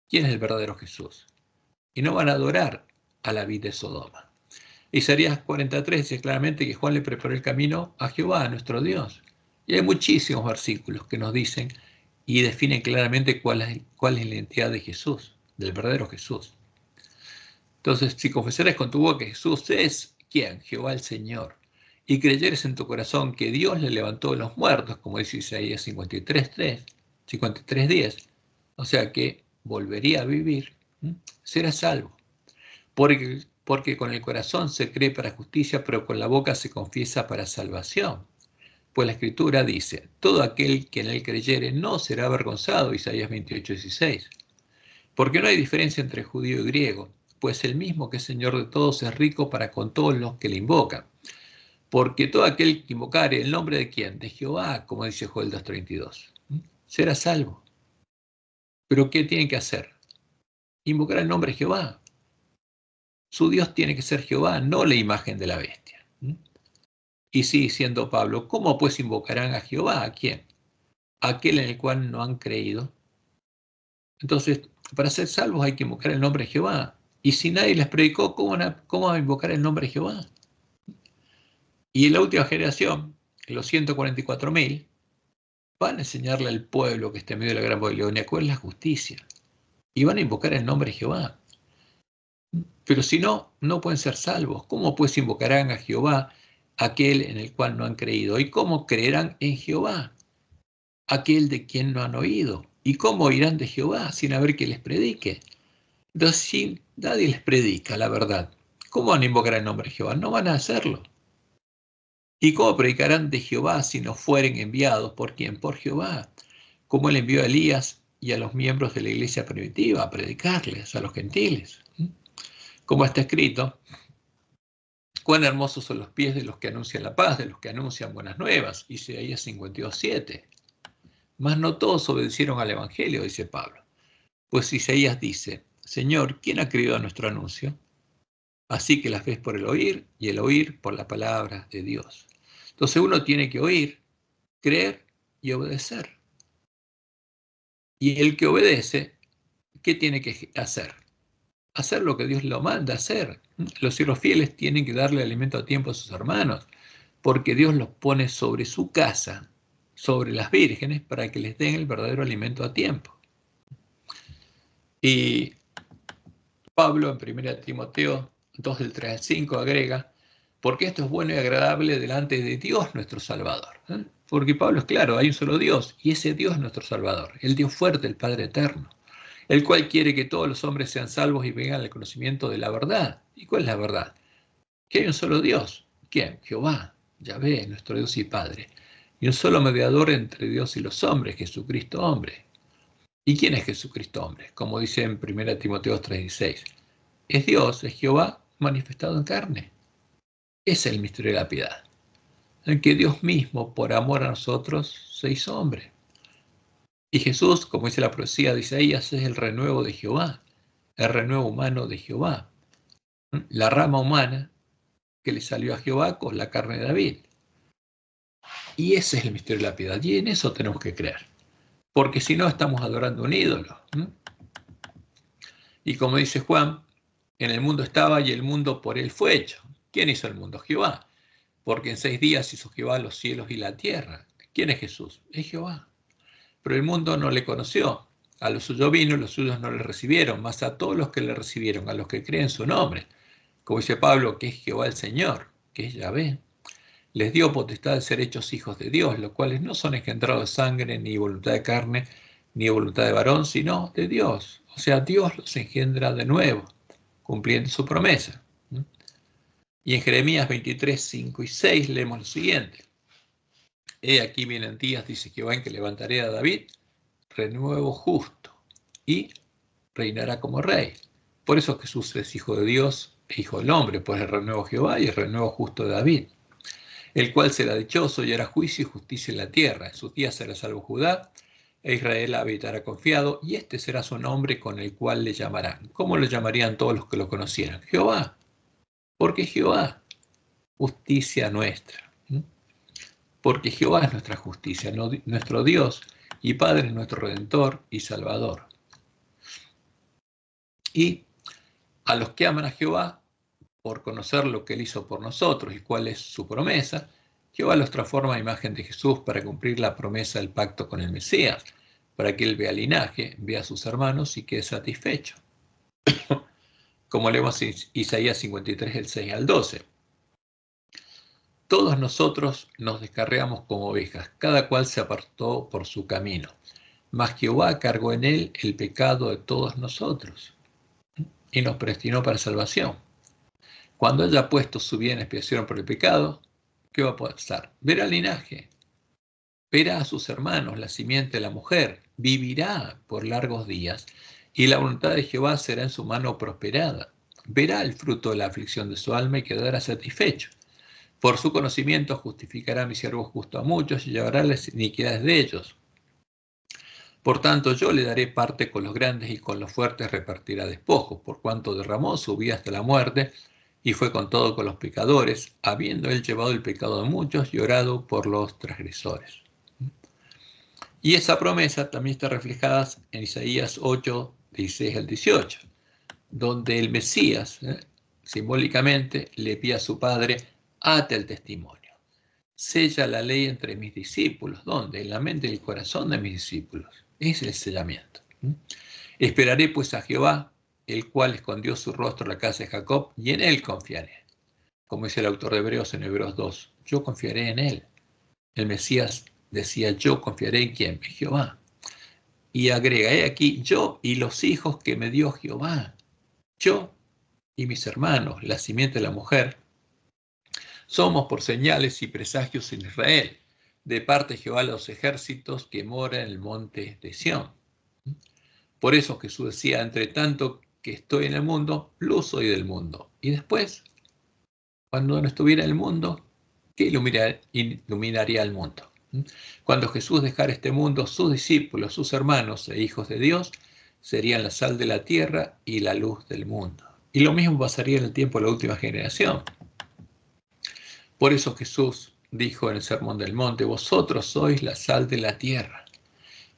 quién es el verdadero Jesús, y no van a adorar a la vid de Sodoma. Isaías 43 dice claramente que Juan le preparó el camino a Jehová, a nuestro Dios. Y hay muchísimos versículos que nos dicen y definen claramente cuál es la identidad de Jesús, del verdadero Jesús. Entonces, si confesares con tu boca que Jesús es, ¿quién? Jehová el Señor, y creyeres en tu corazón que Dios le levantó de los muertos, como dice Isaías 53:10, o sea que volvería a vivir, serás salvo. Porque con el corazón se cree para justicia, pero con la boca se confiesa para salvación. Pues la Escritura dice: todo aquel que en él creyere no será avergonzado, Isaías 28:16. Porque no hay diferencia entre judío y griego, pues el mismo que es Señor de todos es rico para con todos los que le invocan. Porque todo aquel que invocare el nombre de ¿quién? De Jehová, como dice Joel 2:32, será salvo. ¿Pero qué tienen que hacer? Invocar el nombre de Jehová. Su Dios tiene que ser Jehová, no la imagen de la bestia. Y sigue diciendo Pablo: ¿cómo pues invocarán a Jehová? ¿A quién? Aquel en el cual no han creído. Entonces, para ser salvos hay que invocar el nombre de Jehová. Y si nadie les predicó, ¿cómo van a invocar el nombre de Jehová? Y en la última generación, los 144.000, van a enseñarle al pueblo que está en medio de la gran Babilonia cuál es la justicia. Y van a invocar el nombre de Jehová. Pero si no, no pueden ser salvos. ¿Cómo pues invocarán a Jehová, aquel en el cual no han creído? ¿Y cómo creerán en Jehová, aquel de quien no han oído? ¿Y cómo oirán de Jehová sin haber que les predique? Entonces, si nadie les predica la verdad, ¿cómo van a invocar el nombre de Jehová? No van a hacerlo. ¿Y cómo predicarán de Jehová si no fueren enviados? ¿Por quién? Por Jehová. Como él envió a Elías y a los miembros de la iglesia primitiva a predicarles a los gentiles. Como está escrito: cuán hermosos son los pies de los que anuncian la paz, de los que anuncian buenas nuevas. Isaías 52:7. Mas no todos obedecieron al evangelio, dice Pablo. Pues Isaías dice: Señor, ¿quién ha creído a nuestro anuncio? Así que la fe es por el oír, y el oír por la palabra de Dios. Entonces uno tiene que oír, creer y obedecer. Y el que obedece, ¿qué tiene que hacer? Hacer lo que Dios lo manda hacer. Los siervos fieles tienen que darle alimento a tiempo a sus hermanos, porque Dios los pone sobre su casa, sobre las vírgenes, para que les den el verdadero alimento a tiempo. Y Pablo en 1 Timoteo 2:3-5 agrega: porque esto es bueno y agradable delante de Dios nuestro Salvador. Porque Pablo es claro, hay un solo Dios, y ese Dios es nuestro Salvador, el Dios fuerte, el Padre eterno, el cual quiere que todos los hombres sean salvos y vengan al conocimiento de la verdad. ¿Y cuál es la verdad? Que hay un solo Dios. ¿Quién? Jehová, Yahvé, nuestro Dios y Padre. Y un solo mediador entre Dios y los hombres, Jesucristo hombre. ¿Y quién es Jesucristo hombre? Como dice en 1 Timoteo 3:16. Es Dios, es Jehová manifestado en carne. Ese es el misterio de la piedad, en que Dios mismo, por amor a nosotros, se hizo hombre. Y Jesús, como dice la profecía de Isaías, es el renuevo de Jehová, el renuevo humano de Jehová, la rama humana que le salió a Jehová con la carne de David. Y ese es el misterio de la piedad, y en eso tenemos que creer, porque si no estamos adorando un ídolo. Y como dice Juan, en el mundo estaba y el mundo por él fue hecho. ¿Quién hizo el mundo? Jehová. Porque en 6 días hizo Jehová los cielos y la tierra. ¿Quién es Jesús? Es Jehová. Pero el mundo no le conoció. A los suyos vino, los suyos no le recibieron, mas a todos los que le recibieron, a los que creen su nombre, como dice Pablo, que es Jehová el Señor, que es Yahvé, les dio potestad de ser hechos hijos de Dios, los cuales no son engendrados de sangre, ni voluntad de carne, ni voluntad de varón, sino de Dios. O sea, Dios los engendra de nuevo, cumpliendo su promesa. Y en Jeremías 23:5 y 6 leemos lo siguiente: He aquí vienen días, dice Jehová, en que levantaré a David, renuevo justo, y reinará como rey. Por eso Jesús es hijo de Dios e hijo del hombre, pues el renuevo Jehová y el renuevo justo de David, el cual será dichoso y hará juicio y justicia en la tierra. En sus días será salvo Judá, e Israel habitará confiado, y este será su nombre con el cual le llamarán. ¿Cómo lo llamarían todos los que lo conocieran? Jehová, porque Jehová, justicia nuestra. Porque Jehová es nuestra justicia, nuestro Dios y Padre es nuestro Redentor y Salvador. Y a los que aman a Jehová, por conocer lo que Él hizo por nosotros y cuál es su promesa, Jehová los transforma a imagen de Jesús para cumplir la promesa del pacto con el Mesías, para que Él vea el linaje, vea a sus hermanos y quede satisfecho. Como leemos en Isaías 53, el 6 al 12. Todos nosotros nos descarriamos como ovejas, cada cual se apartó por su camino. Mas Jehová cargó en él el pecado de todos nosotros y nos predestinó para salvación. Cuando haya puesto su vida en expiación por el pecado, ¿qué va a pasar? Verá el linaje, verá a sus hermanos, la simiente de la mujer, vivirá por largos días, y la voluntad de Jehová será en su mano prosperada. Verá el fruto de la aflicción de su alma y quedará satisfecho. Por su conocimiento justificará a mi siervo justo a muchos y llevará las iniquidades de ellos. Por tanto, yo le daré parte con los grandes y con los fuertes repartirá despojos, por cuanto derramó su vida hasta la muerte y fue con todo con los pecadores, habiendo él llevado el pecado de muchos y orado por los transgresores. Y esa promesa también está reflejada en Isaías 8, 16 al 18, donde el Mesías, simbólicamente, le pide a su padre, ate el testimonio, sella la ley entre mis discípulos. ¿Dónde? En la mente y el corazón de mis discípulos. Ese es el sellamiento. Esperaré pues a Jehová, el cual escondió su rostro en la casa de Jacob, y en él confiaré. Como dice el autor de Hebreos en Hebreos 2, yo confiaré en él. El Mesías decía, yo confiaré en quién, en Jehová. Y agrega, he aquí, yo y los hijos que me dio Jehová, yo y mis hermanos, la simiente de la mujer, somos por señales y presagios en Israel, de parte de Jehová los ejércitos que mora en el monte de Sión. Por eso Jesús decía, entre tanto que estoy en el mundo, luz soy del mundo. Y después, cuando no estuviera en el mundo, ¿qué iluminaría el mundo? Cuando Jesús dejara este mundo, sus discípulos, sus hermanos e hijos de Dios, serían la sal de la tierra y la luz del mundo. Y lo mismo pasaría en el tiempo de la última generación. Por eso Jesús dijo en el Sermón del Monte, vosotros sois la sal de la tierra.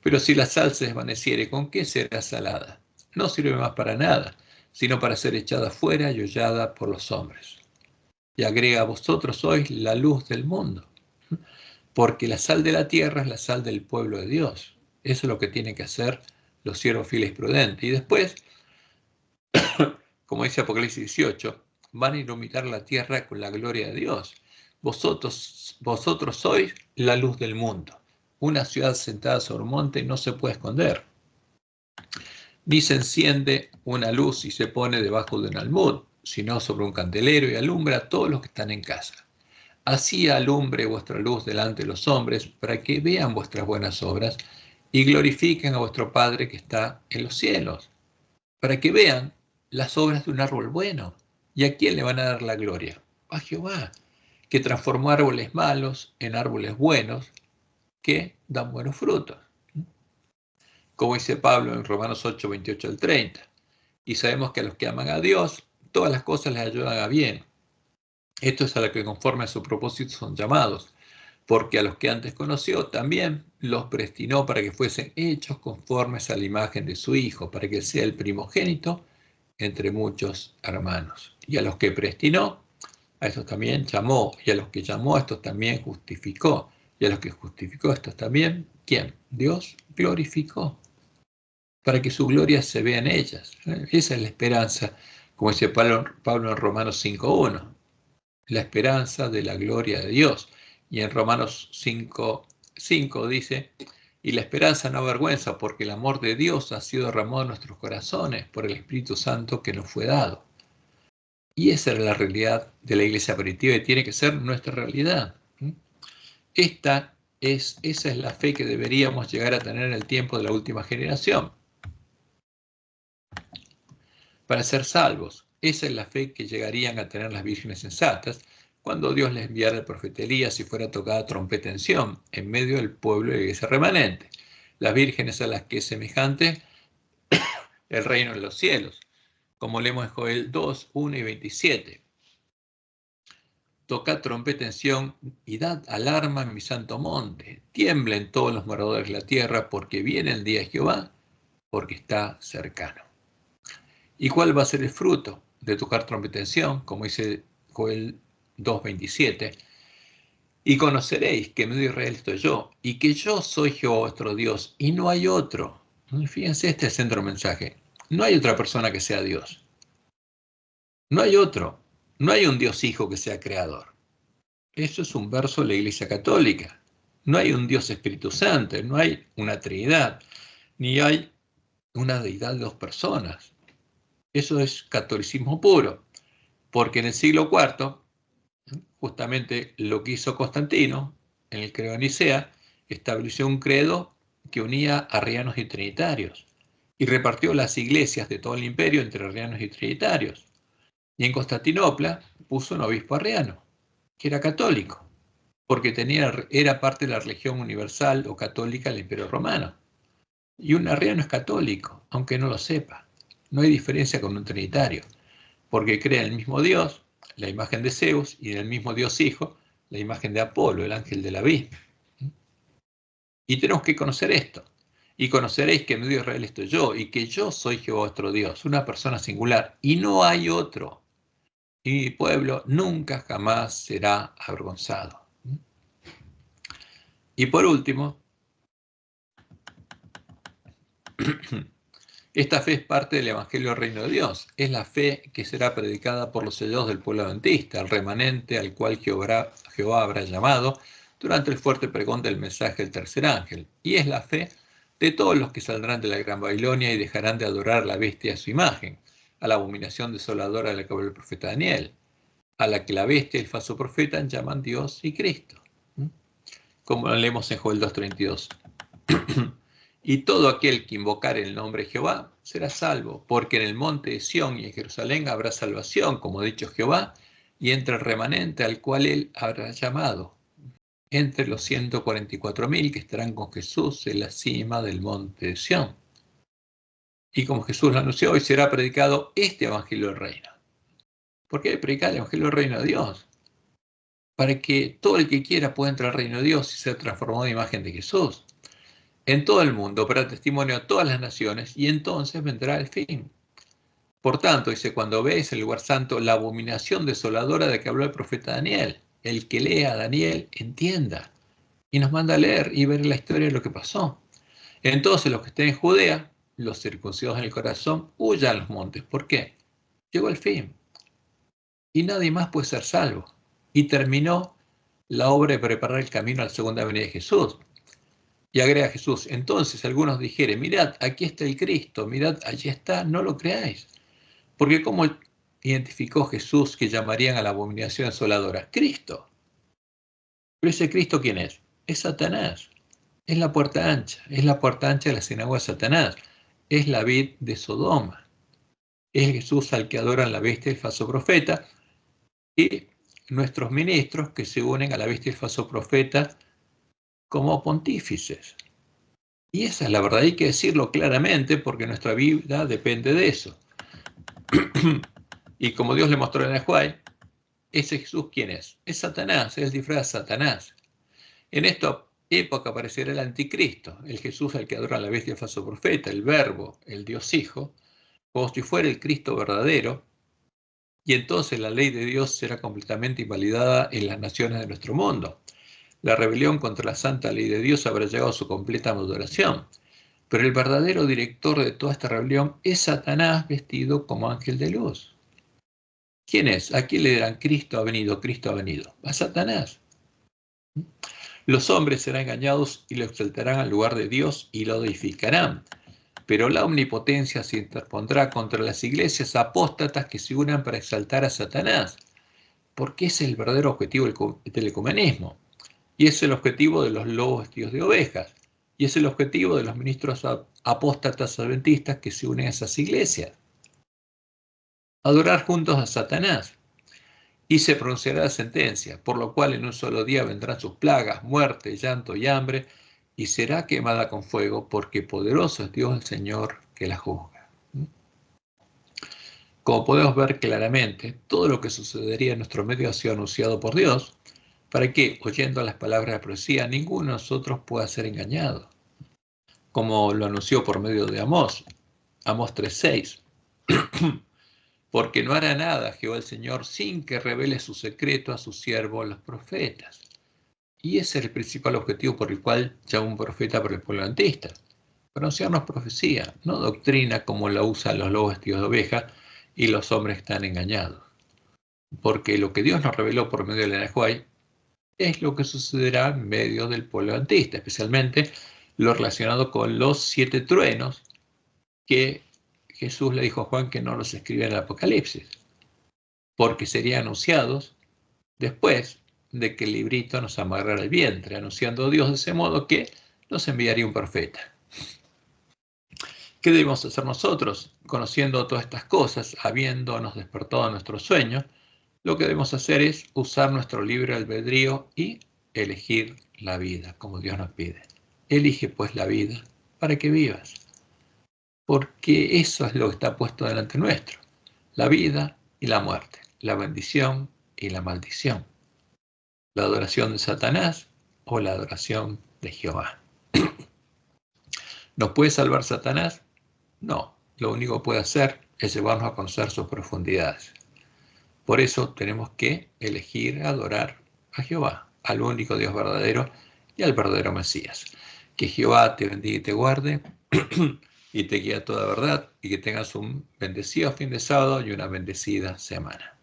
Pero si la sal se desvaneciere, ¿con qué será salada? No sirve más para nada, sino para ser echada fuera y hollada por los hombres. Y agrega, vosotros sois la luz del mundo, porque la sal de la tierra es la sal del pueblo de Dios. Eso es lo que tienen que hacer los siervos fieles y prudentes. Y después, como dice Apocalipsis 18, van a iluminar la tierra con la gloria de Dios. Vosotros sois la luz del mundo. Una ciudad sentada sobre un monte no se puede esconder. Ni se enciende una luz y se pone debajo de un almud, sino sobre un candelero y alumbra a todos los que están en casa. Así alumbre vuestra luz delante de los hombres, para que vean vuestras buenas obras y glorifiquen a vuestro Padre que está en los cielos. Para que vean las obras de un árbol bueno. ¿Y a quién le van a dar la gloria? A Jehová, que transformó árboles malos en árboles buenos, que dan buenos frutos. Como dice Pablo en Romanos 8, 28 al 30. Y sabemos que a los que aman a Dios, todas las cosas les ayudan a bien. Esto es a lo que conforme a su propósito son llamados, porque a los que antes conoció también los predestinó para que fuesen hechos conformes a la imagen de su Hijo, para que sea el primogénito entre muchos hermanos. Y a los que predestinó, a estos también llamó, y a los que llamó, a estos también justificó, y a los que justificó, a estos también, ¿quién? Dios glorificó, para que su gloria se vea en ellas. Esa es la esperanza, como dice Pablo en Romanos 5.1, la esperanza de la gloria de Dios. Y en Romanos 5.5 dice, y la esperanza no avergüenza, porque el amor de Dios ha sido derramado en nuestros corazones por el Espíritu Santo que nos fue dado. Y esa era la realidad de la iglesia primitiva y tiene que ser nuestra realidad. Esta esa es la fe que deberíamos llegar a tener en el tiempo de la última generación. Para ser salvos, esa es la fe que llegarían a tener las vírgenes sensatas cuando Dios les enviara el profeta Elías y fuera tocada trompeta en Sión, en medio del pueblo de la iglesia remanente. Las vírgenes a las que es semejante el reino de los cielos, como leemos en Joel 2, 1 y 27. Tocad trompeta en Sión y dad alarma en mi santo monte. Tiemblen todos los moradores de la tierra, porque viene el día de Jehová, porque está cercano. ¿Y cuál va a ser el fruto de tocar trompeta en Sión? Como dice Joel 2:27. Y conoceréis que en medio de Israel estoy yo, y que yo soy Jehová vuestro Dios, y no hay otro. Fíjense, este es el centro del mensaje. No hay otra persona que sea Dios. No hay otro. No hay un Dios Hijo que sea creador. Eso es un verso de la Iglesia Católica. No hay un Dios Espíritu Santo, no hay una Trinidad, ni hay una deidad de dos personas. Eso es catolicismo puro, porque en el siglo IV, justamente lo que hizo Constantino, en el credo de Nicea, estableció un credo que unía arrianos y trinitarios, y repartió las iglesias de todo el imperio entre arrianos y trinitarios. Y en Constantinopla puso un obispo arriano, que era católico, porque era parte de la religión universal o católica del Imperio Romano. Y un arriano es católico, aunque no lo sepa. No hay diferencia con un trinitario, porque cree en el mismo Dios, la imagen de Zeus, y en el mismo Dios Hijo, la imagen de Apolo, el ángel del abismo. Y tenemos que conocer esto. Y conoceréis que en medio de Israel estoy yo, y que yo soy Jehová vuestro Dios, una persona singular, y no hay otro. Y mi pueblo nunca jamás será avergonzado. Y por último, esta fe es parte del Evangelio del Reino de Dios. Es la fe que será predicada por los sellados del pueblo adventista, el remanente al cual Jehová habrá llamado durante el fuerte pregón del mensaje del tercer ángel. Y es la fe de todos los que saldrán de la gran Babilonia y dejarán de adorar a la bestia a su imagen, a la abominación desoladora de la que habló el profeta Daniel, a la que la bestia y el falso profeta llaman Dios y Cristo. Como lo leemos en Joel 2:32. Y todo aquel que invocare el nombre de Jehová será salvo, porque en el monte de Sión y en Jerusalén habrá salvación, como ha dicho Jehová, y entre el remanente al cual él habrá llamado, entre los 144.000 que estarán con Jesús en la cima del monte de Sión. Y como Jesús lo anunció, hoy será predicado este evangelio del reino. ¿Por qué predicar el evangelio del reino de Dios? Para que todo el que quiera pueda entrar al reino de Dios y ser transformado en imagen de Jesús. En todo el mundo, para testimonio a todas las naciones, y entonces vendrá el fin. Por tanto, dice, cuando veis el lugar santo, la abominación desoladora de que habló el profeta Daniel, el que lea a Daniel, entienda. Y nos manda a leer y ver la historia de lo que pasó. Entonces los que estén en Judea, los circuncidados en el corazón, huyan a los montes. ¿Por qué? Llegó el fin. Y nadie más puede ser salvo. Y terminó la obra de preparar el camino a la segunda venida de Jesús. Y agrega Jesús, entonces algunos dijeren, mirad, aquí está el Cristo, mirad, allí está, no lo creáis. Porque ¿cómo identificó Jesús que llamarían a la abominación asoladora? Cristo. Pero ese Cristo, ¿quién es? Es Satanás. Es la puerta ancha de la sinagoga de Satanás. Es la vid de Sodoma. Es Jesús al que adoran la bestia y el falso profeta. Y nuestros ministros que se unen a la bestia y el falso profeta como pontífices. Y esa es la verdad, hay que decirlo claramente porque nuestra vida depende de eso. Y como Dios le mostró en el Juan, ese Jesús, ¿quién es? Es Satanás, es el disfraz de Satanás. En esta época aparecerá el anticristo, el Jesús al que adora la bestia y el falso profeta, el verbo, el Dios Hijo, como si fuera el Cristo verdadero, y entonces la ley de Dios será completamente invalidada en las naciones de nuestro mundo. La rebelión contra la santa ley de Dios habrá llegado a su completa maduración. Pero el verdadero director de toda esta rebelión es Satanás vestido como ángel de luz. ¿Quién es? ¿A quién le dirán Cristo ha venido, Cristo ha venido? A Satanás. Los hombres serán engañados y lo exaltarán al lugar de Dios y lo deificarán. Pero la omnipotencia se interpondrá contra las iglesias apóstatas que se unan para exaltar a Satanás, porque ese es el verdadero objetivo del ecumenismo. Y es el objetivo de los lobos vestidos de ovejas. Y es el objetivo de los ministros apóstatas adventistas que se unen a esas iglesias. Adorar juntos a Satanás. Y se pronunciará la sentencia, por lo cual en un solo día vendrán sus plagas, muerte, llanto y hambre, y será quemada con fuego, porque poderoso es Dios el Señor que la juzga. Como podemos ver claramente, todo lo que sucedería en nuestro medio ha sido anunciado por Dios, para que, oyendo las palabras de la profecía, ninguno de nosotros pueda ser engañado. Como lo anunció por medio de Amós 3:6. Porque no hará nada Jehová el Señor sin que revele su secreto a sus siervos los profetas. Y ese es el principal objetivo por el cual llama un profeta para el pueblo adventista. Para anunciarnos profecía, no doctrina como la usan los lobos vestidos de oveja y los hombres que están engañados. Porque lo que Dios nos reveló por medio de la Nehuay es lo que sucederá en medio del pueblo adventista, especialmente lo relacionado con los 7 truenos que Jesús le dijo a Juan que no los escribiera en el Apocalipsis, porque serían anunciados después de que el librito nos amarrara el vientre, anunciando a Dios de ese modo que nos enviaría un profeta. ¿Qué debemos hacer nosotros? Conociendo todas estas cosas, habiéndonos despertado de nuestro sueño, lo que debemos hacer es usar nuestro libre albedrío y elegir la vida, como Dios nos pide. Elige pues la vida para que vivas, porque eso es lo que está puesto delante nuestro, la vida y la muerte, la bendición y la maldición, la adoración de Satanás o la adoración de Jehová. ¿Nos puede salvar Satanás? No, lo único que puede hacer es llevarnos a conocer sus profundidades. Por eso tenemos que elegir adorar a Jehová, al único Dios verdadero y al verdadero Mesías. Que Jehová te bendiga y te guarde y te guíe a toda verdad y que tengas un bendecido fin de sábado y una bendecida semana.